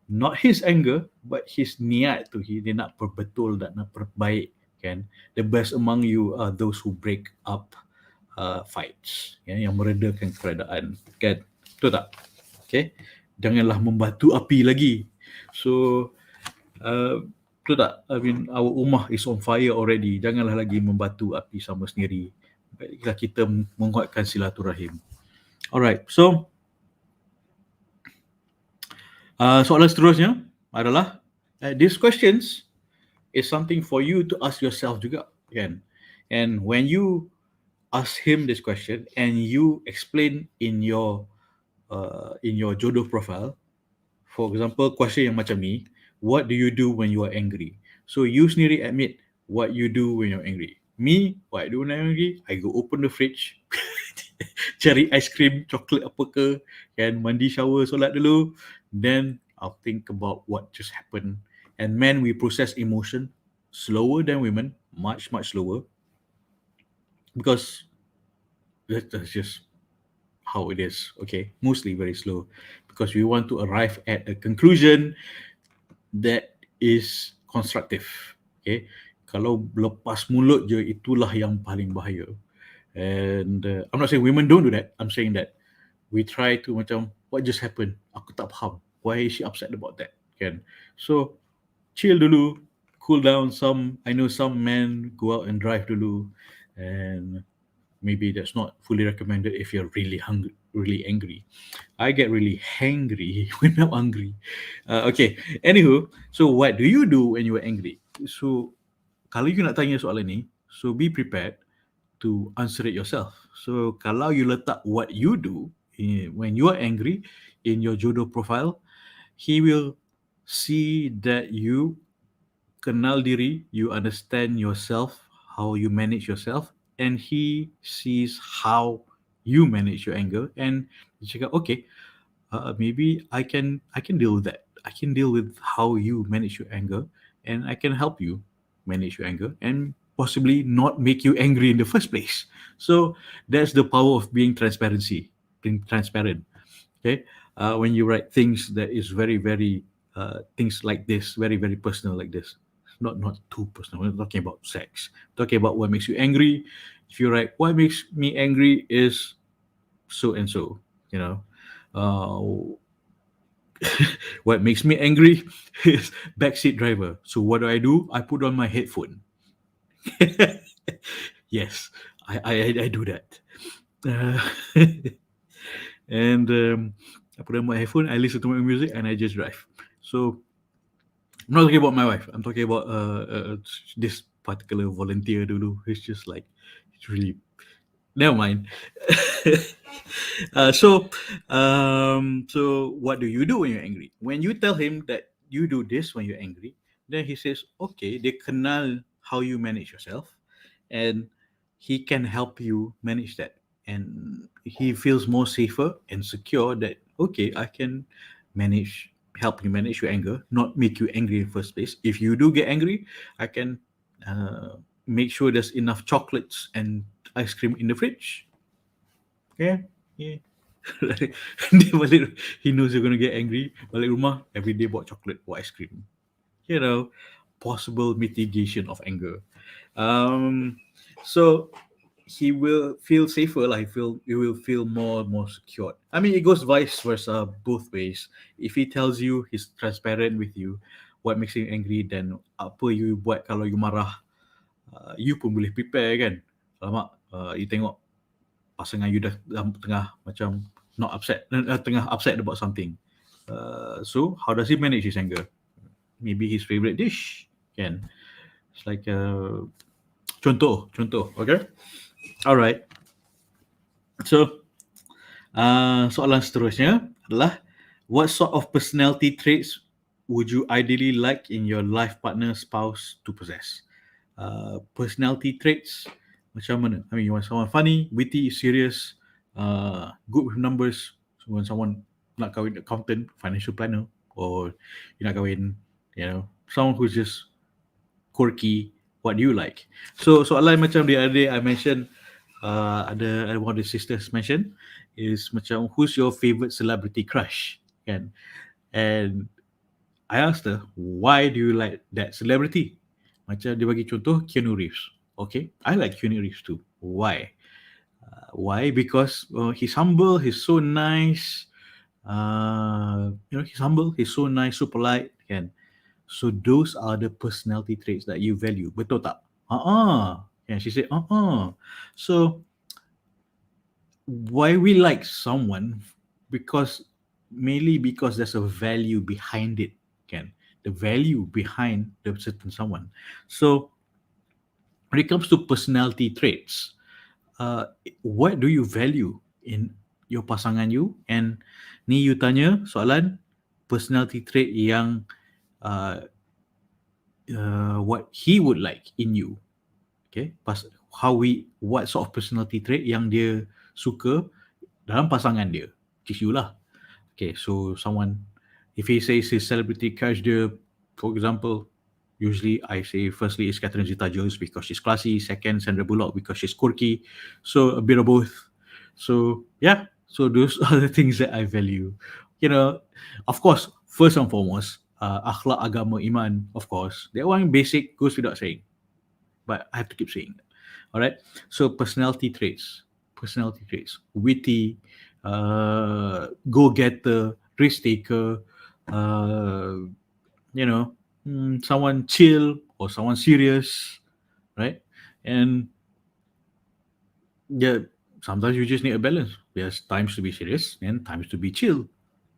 not his anger, but his niat tu. Dia nak perbetul, nak perbaik, kan. The best among you are those who break up fights, yang meredakan keadaan, kan. Betul tak? Okay. Janganlah membatu api lagi. So, betul tak? I mean, our ummah is on fire already. Janganlah lagi membatu api sama sendiri. Baiklah kita menguatkan silaturahim. Alright, so soalan seterusnya adalah these questions is something for you to ask yourself juga, kan? And when you ask him this question and you explain in your Jodoh Profile, for example, question yang macam ni, what do you do when you are angry? So you sendiri admit what you do when you're angry. Me, what I do when I'm angry, I go open the fridge, cari ice cream, coklat apa ke, kan, mandi, shower, solat dulu, then I'll think about what just happened. And men, we process emotion slower than women, much slower, because that's just how it is. Okay, mostly very slow, because we want to arrive at a conclusion that is constructive. Okay, kalau lepas mulut je, itulah yang paling bahaya. And I'm not saying women don't do that. I'm saying that we try to macam, what just happened? Aku tak faham. Why is she upset about that? Kan? So chill dulu, cool down. I know some men go out and drive dulu, and maybe that's not fully recommended if you're really hungry, really angry. I get really hangry when I'm angry. Okay, anywho, so what do you do when you are angry? So kalau you nak tanya soalan ni, so be prepared to answer it yourself. So kalau you letak what you do when you are angry in your Jodoh Profile, he will see that you kenal diri, you understand yourself, how you manage yourself, and he sees how you manage your anger, and he cakap, okay, maybe I can deal with that. I can deal with how you manage your anger, and I can help you manage your anger, and possibly not make you angry in the first place. So that's the power of being transparent. Okay, when you write things that is very things like this, very personal like this, not too personal. We're not talking about sex. We're talking about what makes you angry. If you write, what makes me angry is so and so, what makes me angry is backseat driver. So what do? I put on my headphone. Yes, I do that. And I put on my headphone, I listen to my music, and I just drive. So I'm not talking about my wife. I'm talking about this particular volunteer dulu. It's just like, it's really, never mind. So what do you do when you're angry? When you tell him that you do this when you're angry, then he says, okay, dia kenal how you manage yourself, and he can help you manage that. And he feels more safer and secure that, okay, I can help you manage your anger, not make you angry in the first place. If you do get angry, I can make sure there's enough chocolates and ice cream in the fridge. Yeah. He knows you're going to get angry. Balik rumah, every day bought chocolate or ice cream. Possible mitigation of anger. So he will feel safer, like he will feel more secure. I mean, it goes vice versa, both ways. If he tells you, he's transparent with you, what makes you angry, then apa you buat kalau you marah, you pun boleh prepare kan. Alamak, you tengok pasangan you dah tengah macam not upset, tengah upset about something. So how does he manage his anger? Maybe his favorite dish kan. It's like contoh, okay? Alright. So, soalan seterusnya adalah, what sort of personality traits would you ideally like in your life partner, spouse to possess? Personality traits macam mana? I mean, you want someone funny, witty, serious, good with numbers. So when someone nak kahwin accountant, financial planner, or you nak kahwin, someone who's just quirky. What do you like? So soalan macam the other day I mentioned, ada one of the sisters mentioned is macam, who's your favorite celebrity crush? Kan? And I asked her, why do you like that celebrity? Macam dia bagi contoh Keanu Reeves. Okay, I like Keanu Reeves too. Why? Why? Because he's humble, he's so nice. He's humble, he's so nice, so polite. Kan? So those are the personality traits that you value. Betul tak? And she said, So why we like someone? Mainly because there's a value behind it. Kan? The value behind the certain someone. So when it comes to personality traits, what do you value in your pasangan you? And ni you tanya soalan personality trait yang what he would like in you. Okay, what sort of personality trait yang dia suka dalam pasangan dia, which is you lah. Okay, so someone, if he says his celebrity crush dia, for example, usually I say firstly is Catherine Zeta-Jones because she's classy, second Sandra Bullock because she's quirky, so a bit of both. So yeah, so those are the things that I value. Of course, first and foremost, akhlak, agama, iman, of course. That one basic, goes without saying. But I have to keep saying that. All right. So personality traits. Witty, go-getter, risk-taker, someone chill or someone serious, right? And yeah, sometimes you just need a balance. There's times to be serious and times to be chill.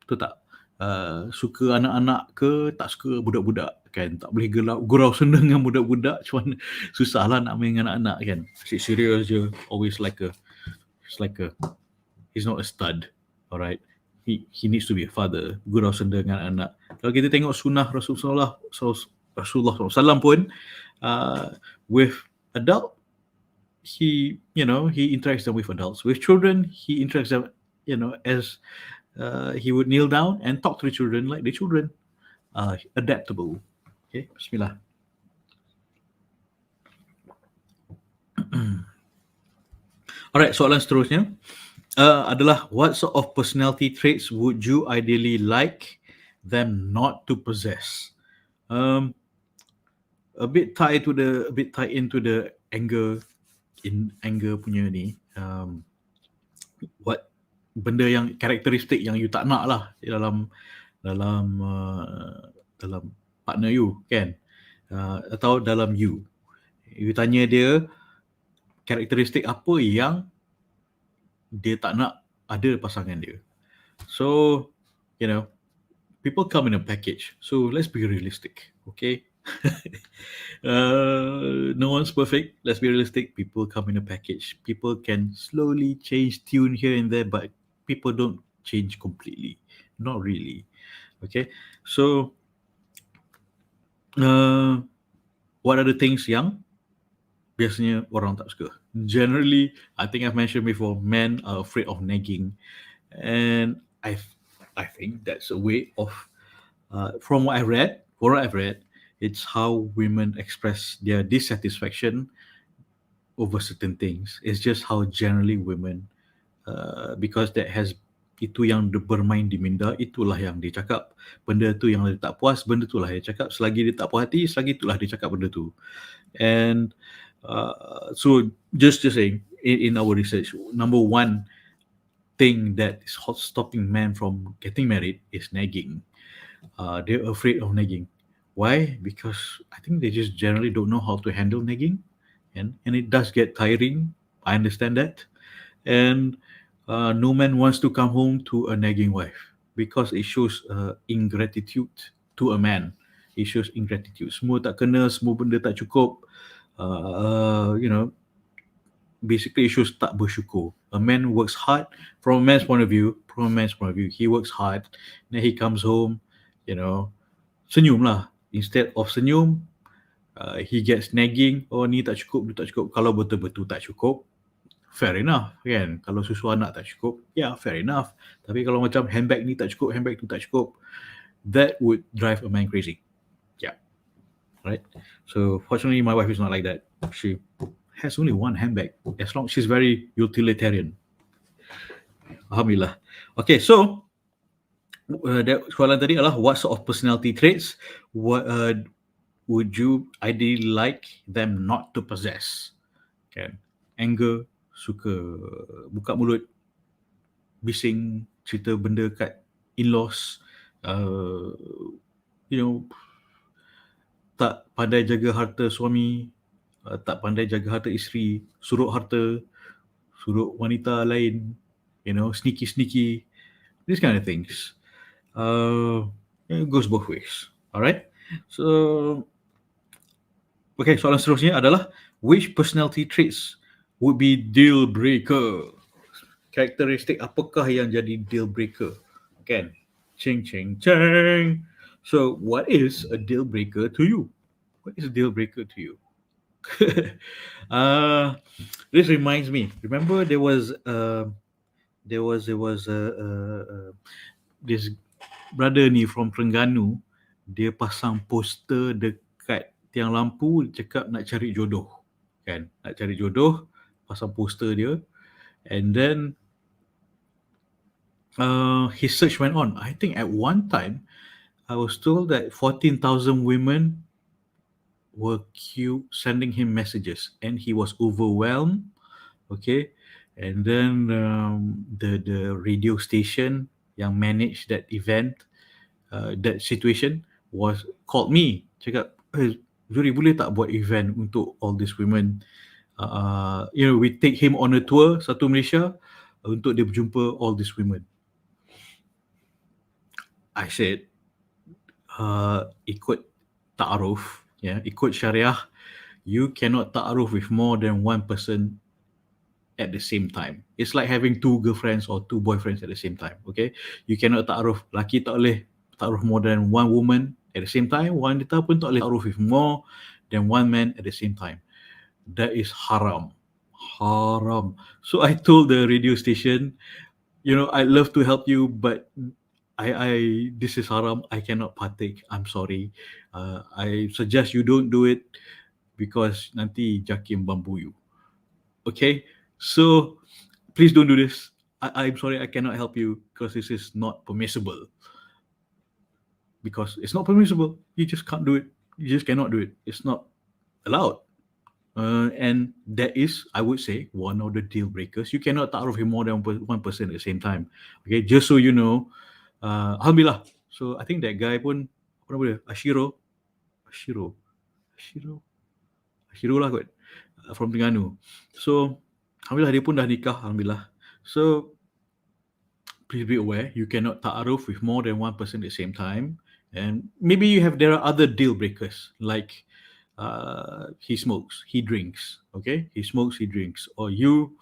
Betul tak? Suka anak-anak ke tak suka budak-budak kan, tak boleh gurau senang dengan budak-budak, cuman susah lah nak main dengan anak-anak kan, asyik serius je, always he's not a stud. Alright, he needs to be a father, gurau senang dengan anak. Kalau kita tengok sunnah Rasulullah SAW pun, with adult, he interacts them with adults. With children, he interacts them as he would kneel down and talk to the children like the children. Adaptable. Okay, bismillah. Alright, soalan seterusnya adalah, what sort of personality traits would you ideally like them not to possess? A bit tied into the anger punya ni. What benda yang karakteristik yang you tak nak lah dalam partner you kan, atau dalam you tanya dia karakteristik apa yang dia tak nak ada pasangan dia. So people come in a package, so let's be realistic, okay? No one's perfect, let's be realistic. People come in a package. People can slowly change tune here and there, but people don't change completely, not really. Okay, so what are the things yang biasanya orang tak suka? Generally, I think I've mentioned before, men are afraid of nagging, and I think that's a way of, from what I've read, it's how women express their dissatisfaction over certain things. It's just how generally women, because that has, itu yang bermain di minda, itulah yang dia cakap. Benda tu yang dia tak puas, benda itulah dia cakap. Selagi dia tak puas hati, selagi itulah dia cakap benda tu. And so just saying, in our research, number one thing that is stopping men from getting married is nagging. They're afraid of nagging. Why? Because I think they just generally don't know how to handle nagging, and it does get tiring. I understand that, and no man wants to come home to a nagging wife because it shows ingratitude to a man. It shows ingratitude. Semua tak kena, semua benda tak cukup. Basically it shows tak bersyukur. A man works hard from a man's point of view. He works hard. Then he comes home, senyum lah. Instead of senyum, he gets nagging. Oh, ni tak cukup, ni tak cukup. Kalau betul-betul tak cukup, fair enough, kan? Kalau susu anak tak cukup, fair enough. Tapi kalau macam handbag ni tak cukup, handbag tu tak cukup, that would drive a man crazy. Right? So fortunately, my wife is not like that. She has only one handbag. As long she's very utilitarian. Alhamdulillah. Okay, so soalan tadi adalah what sort of personality traits would you ideally like them not to possess? Okay. Anger, suka buka mulut, bising, cerita benda kat in-laws, tak pandai jaga harta suami, tak pandai jaga harta isteri, surut harta, surut wanita lain, sneaky, these kind of things. It goes both ways. Alright? So, okay, soalan seterusnya adalah which personality traits would be deal breaker? Karakteristik apakah yang jadi deal breaker? Kan? Ching. So, what is a deal breaker to you? What is a deal breaker to you? This reminds me. Remember, there was this brother ni from Terengganu. Dia pasang poster dekat tiang lampu, cakap nak cari jodoh, kan? Nak cari jodoh, pasang poster dia, and then his search went on. I think at one time, I was told that 14,000 women were sending him messages, and he was overwhelmed. Okay, and then the radio station yang manage that event, that situation, called me. Cakap, Zuhri, boleh tak buat event untuk all these women? We take him on a tour satu Malaysia untuk dia berjumpa all these women. I said, ikut ta'aruf, ikut syariah, you cannot ta'aruf with more than one person at the same time. It's like having two girlfriends or two boyfriends at the same time, okay? You cannot ta'aruf, laki tak boleh ta'aruf more than one woman at the same time, wanita pun tak boleh ta'aruf with more than one man at the same time. That is haram. So I told the radio station, I'd love to help you, but this is haram. I cannot partake. I'm sorry. I suggest you don't do it because nanti Jakim bambu you. Okay? So please don't do this. I'm sorry, I cannot help you because this is not permissible. Because it's not permissible. You just can't do it. You just cannot do it. It's not allowed. And that is, I would say, one of the deal breakers. You cannot ta'aruf with more than one person at the same time. Okay, just so you know. Alhamdulillah. So I think that guy pun, apa nama dia? Ashiro lah kot, from Terengganu. So alhamdulillah dia pun dah nikah, alhamdulillah. So please be aware, you cannot ta'aruf with more than one person at the same time. And maybe there are other deal breakers, like he smokes, he drinks, okay? He smokes, he drinks. Or you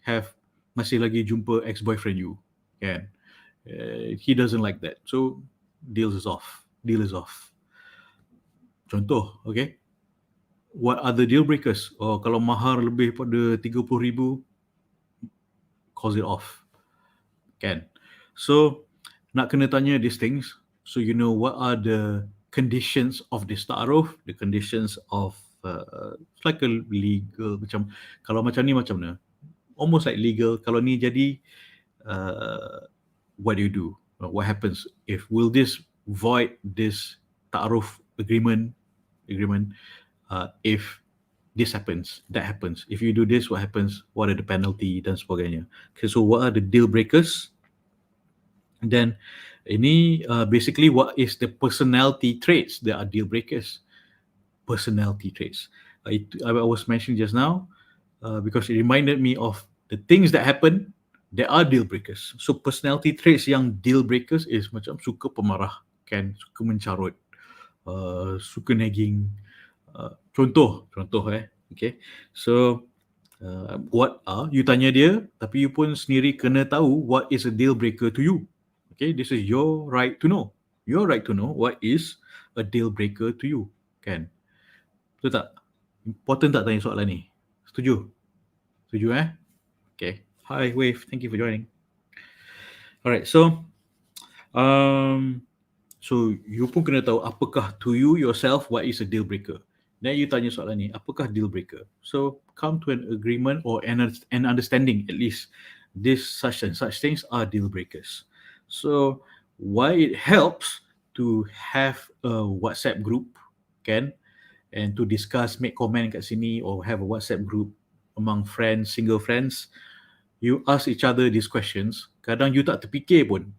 have masih lagi jumpa ex-boyfriend you, kan? He doesn't like that. So deal is off. Contoh, okay? What are the deal breakers? Kalau mahar lebih pada 30,000, calls it off. Kan? So nak kena tanya these things, so you know what are the conditions of this ta'aruf, the conditions of like a legal, macam kalau macam ni macam mana? Almost like legal. Kalau ni jadi, what do you do? What happens will this void this ta'aruf agreement if this happens, that happens. If you do this, what happens? What are the penalty dan sebagainya. Okay, so what are the deal breakers? Then ini basically what is the personality traits that are deal breakers. Personality traits. I was mentioning just now because it reminded me of the things that happen that are deal breakers. So personality traits yang deal breakers is macam suka pemarah, kan, suka mencarut, suka nagging. Contoh okay. So what are, you tanya dia, tapi you pun sendiri kena tahu what is a deal breaker to you. Okay, this is your right to know. Your right to know what is a deal breaker to you, kan? Betul tak? Important tak tanya soalan ni? Setuju? Setuju Okay. Hi Wave, thank you for joining. Alright, so you pun kena tahu apakah to you yourself what is a deal breaker. Then you tanya soalan ni, apakah deal breaker? So come to an agreement or an understanding at least. This such and such things are deal breakers. So why it helps to have a WhatsApp group, kan? And to discuss, make comment kat sini, or have a WhatsApp group among friends, single friends. You ask each other these questions. Kadang you tak terfikir pun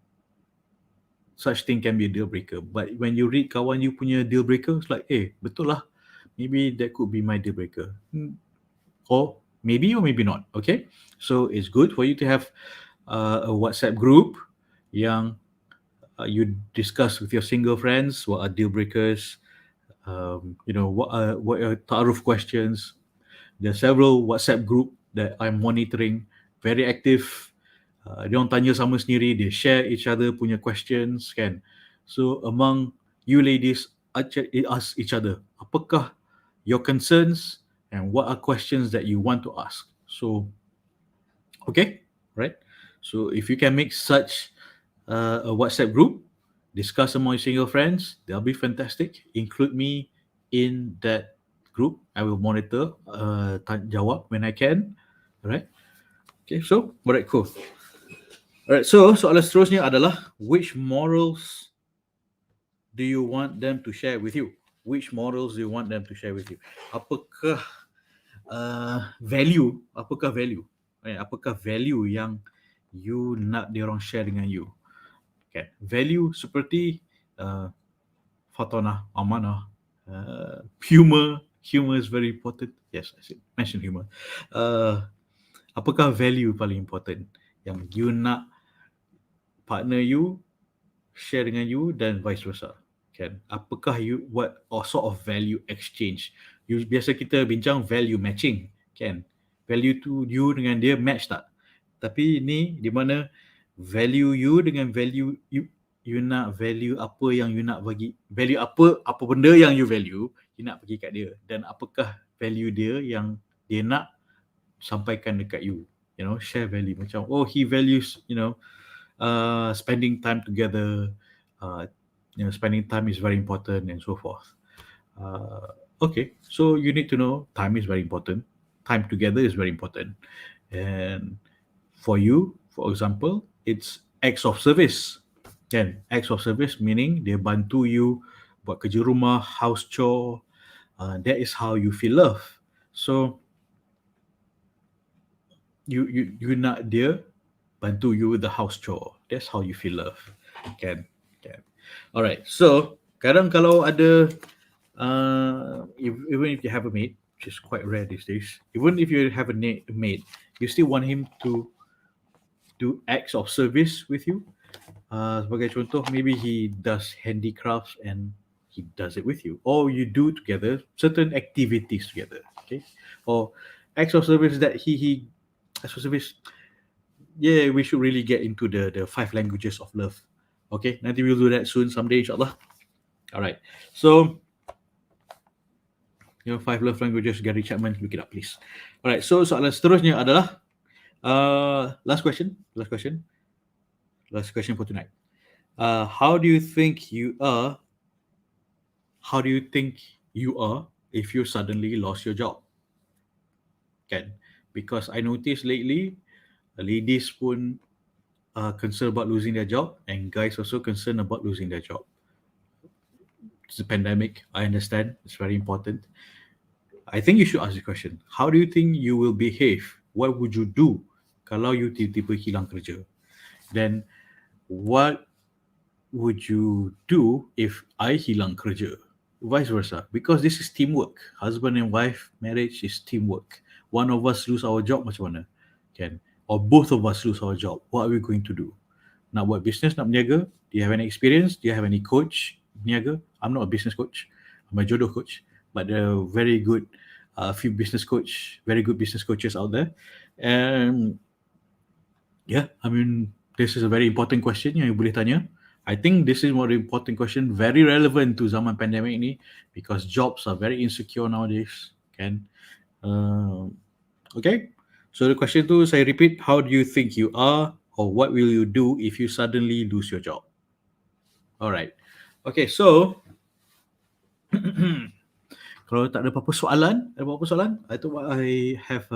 such thing can be a deal breaker. But when you read kawan you punya deal breaker, it's like, betul lah. Maybe that could be my deal breaker. Or maybe not. Okay. So it's good for you to have a WhatsApp group yang you discuss with your single friends what are deal breakers. What are ta'aruf questions. There are several WhatsApp group that I'm monitoring, very active. Dia orang tanya sama sendiri, they share each other punya questions, kan. So among you ladies, ask each other, apakah your concerns and what are questions that you want to ask. So, okay, right? So if you can make such a WhatsApp group, discuss among your single friends, that'll be fantastic. Include me in that group. I will monitor, jawab when I can. Alright. Okay, so, alright, cool. Alright, so soalan seterusnya adalah, which morals do you want them to share with you? Which morals do you want them to share with you? Apakah value? Apakah value? Apakah value yang you nak dia orang share dengan you? Okay. Value seperti fatonah, amanah, humor. Humor is very important. Yes, I mentioned humor. Apakah value paling important yang you nak partner you share dengan you dan vice versa? Kan? Apakah what sort of value exchange? Biasa kita bincang value matching, kan? Value tu you dengan dia match tak? Tapi ni di mana value you dengan value you nak value apa yang you nak bagi, value apa benda yang you value, you nak bagi kat dia, dan apakah value dia yang dia nak sampaikan dekat you. Share value. Macam, he values, spending time together, spending time is very important and so forth. Okay, so you need to know time is very important. Time together is very important. And for you, for example, it's acts of service. Kan? Acts of service meaning dia bantu you buat kerja rumah, house chore. That is how you feel love. So you nak dia bantu you with the house chore. That's how you feel love. Kan? Alright, so kadang kalau ada even if you have a mate, which is quite rare these days, even if you have a mate, you still want him to do acts of service with you. Sebagai contoh, maybe he does handicrafts and he does it with you, or you do together certain activities together. Okay, or acts of service that he acts of service. Yeah, we should really get into the 5 languages of love. Okay, nanti we'll do that soon someday, inshallah. Alright, so 5 love languages, Gary Chapman, look it up please. Alright, so soalan seterusnya adalah last question for tonight. How do you think you are if you suddenly lost your job? Kan? Because I noticed lately, ladies pun concerned about losing their job, and guys also concerned about losing their job. It's a pandemic, I understand, it's very important. I think you should ask the question. How do you think you will behave? What would you do kalau you tiba-tiba hilang kerja? Then what would you do if I hilang kerja? Vice versa. Because this is teamwork. Husband and wife marriage is teamwork. One of us lose our job, macam mana? Kan? Or both of us lose our job. What are we going to do? Nak buat business, nak berniaga? Do you have any experience? Do you have any coach berniaga? I'm not a business coach. I'm a jodoh coach. But there are very good few business coach, very good business coaches out there. And yeah, I mean, this is a very important question yang you boleh tanya. I think this is more important question, very relevant to zaman pandemic ni, because jobs are very insecure nowadays. Kan? Okay, so the question tu saya repeat, how do you think you are, or what will you do if you suddenly lose your job? Alright, okay, so kalau tak ada apa-apa soalan, I thought I have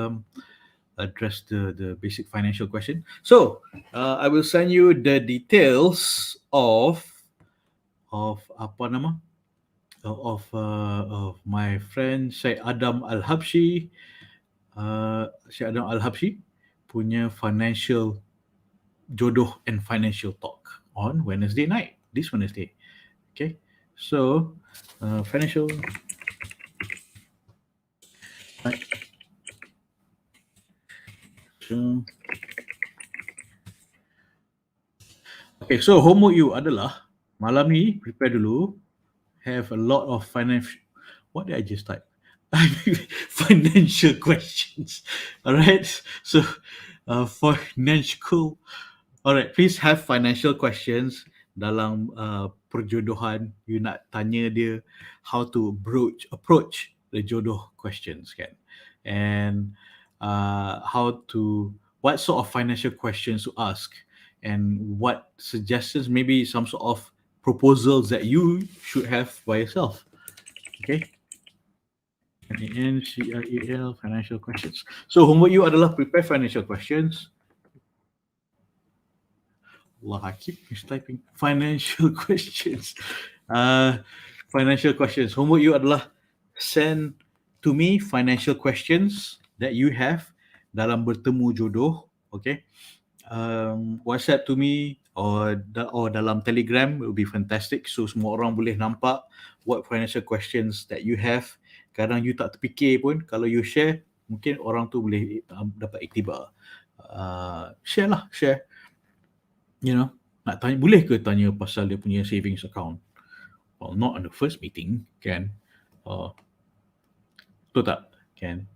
addressed the basic financial question. So I will send you the details of apa nama of my friend Syed Adam Al-Habshi, Syed Adam Al-Habshi punya financial jodoh and financial talk on Wednesday night, this Wednesday. Okay, so financial. Okay, so homework you adalah malam ni prepare dulu, have a lot of financial. What did I just type? Financial questions. All right. So financial. All right. Please have financial questions dalam perjodohan. You nak tanya dia how to approach the jodoh questions, kan? And what sort of financial questions to ask, and what suggestions, maybe some sort of proposals that you should have by yourself. Okay. NCIEL financial questions. So homework you adalah prepare financial questions. Allah, I keep mistyping financial questions. Financial questions. Homework you adalah send to me financial questions that you have dalam bertemu jodoh. Okay. WhatsApp to me or dalam Telegram will be fantastic. So semua orang boleh nampak what financial questions that you have. Kadang you tak terfikir pun, kalau you share, mungkin orang tu boleh dapat iktibar. Share. You know, nak tanya, boleh ke tanya pasal dia punya savings account? Well, not on the first meeting, kan? Betul tak? Kan?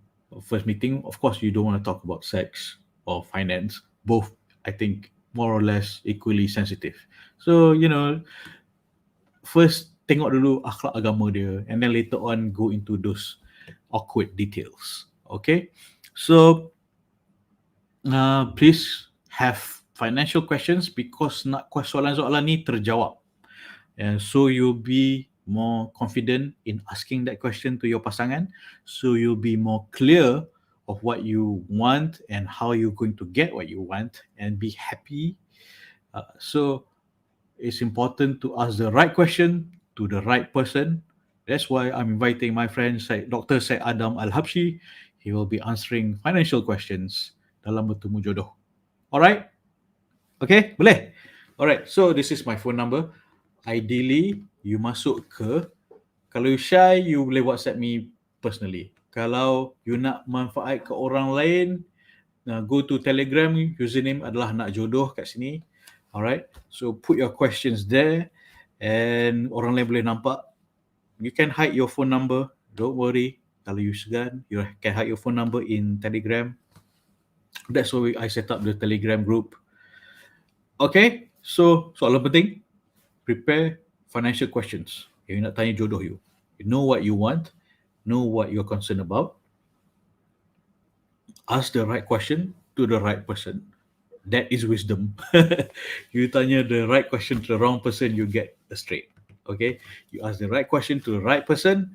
First meeting, of course, you don't want to talk about sex or finance. Both, I think, more or less equally sensitive. So, you know, first tengok dulu akhlak agama dia, and then later on go into those awkward details. Okay? So, please have financial questions, because nak soalan-soalan ni terjawab. And so you'll be more confident in asking that question to your pasangan. So you'll be more clear of what you want and how you're going to get what you want and be happy. So it's important to ask the right question to the right person. That's why I'm inviting my friend Dr. Syed Adam Al-Habshi. He will be answering financial questions dalam bertemu jodoh. Alright? Okay, boleh? Alright, so this is my phone number. Ideally, you masuk ke, kalau you shy, you boleh WhatsApp me personally. Kalau you nak manfaat ke orang lain, go to Telegram, username adalah nak jodoh kat sini. Alright, so put your questions there and orang lain boleh nampak. You can hide your phone number, don't worry. Kalau you segan, you can hide your phone number in Telegram. That's why I set up the Telegram group. Okay, so soalan penting, prepare financial questions. You nak tanya jodoh you. You know what you want, know what you're concerned about. Ask the right question to the right person. That is wisdom. You tanya the right question to the wrong person, you get a straight. Okay, you ask the right question to the right person,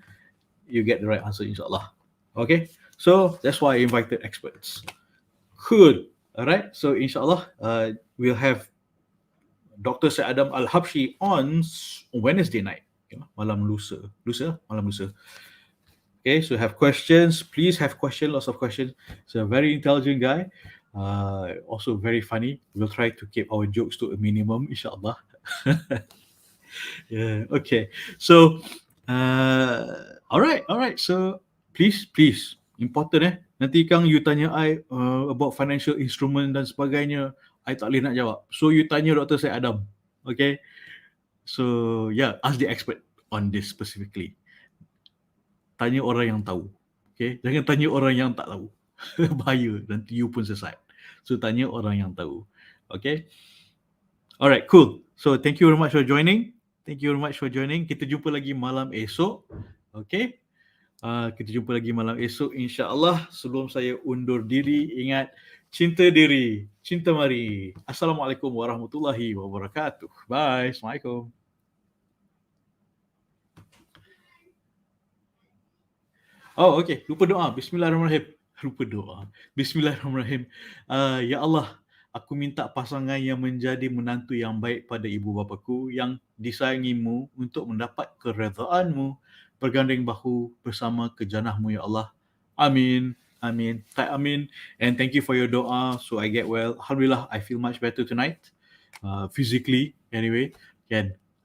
you get the right answer, inshallah. Okay, so that's why I invited experts. Cool. All right, so inshallah we'll have Dr. Syed Adam Al-Habshi on Wednesday night, malam lusa. Okay, so have questions. Please have questions, lots of questions. He's a very intelligent guy. Also very funny. We'll try to keep our jokes to a minimum, inshallah. Yeah, okay. So, all right. So, please, important Nanti Kang you tanya I about financial instrument dan sebagainya, I tak boleh nak jawab. So, you tanya Dr. Syed Adam. Okay. So, yeah, ask the expert on this specifically. Tanya orang yang tahu. Okay. Jangan tanya orang yang tak tahu. Bahaya. Nanti you pun sesat. So, tanya orang yang tahu. Okay. Alright, cool. So, thank you very much for joining. Kita jumpa lagi malam esok. Okay. Kita jumpa lagi malam esok, insya-Allah. Sebelum saya undur diri, ingat, cinta diri, cinta mari. Assalamualaikum warahmatullahi wabarakatuh. Bye. Assalamualaikum. Oh, okay. Lupa doa. Bismillahirrahmanirrahim. Bismillahirrahmanirrahim. Ya Allah, aku minta pasangan yang menjadi menantu yang baik pada ibu bapaku, yang disayangimu untuk mendapat keredaan-Mu, bergandeng bahu bersama ke jannah-Mu, ya Allah. Amin. Type amin. And thank you for your doa. So I get well. Alhamdulillah, I feel much better tonight. Physically, anyway.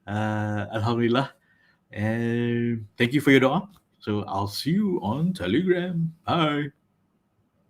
Alhamdulillah. And thank you for your doa. So I'll see you on Telegram. Bye.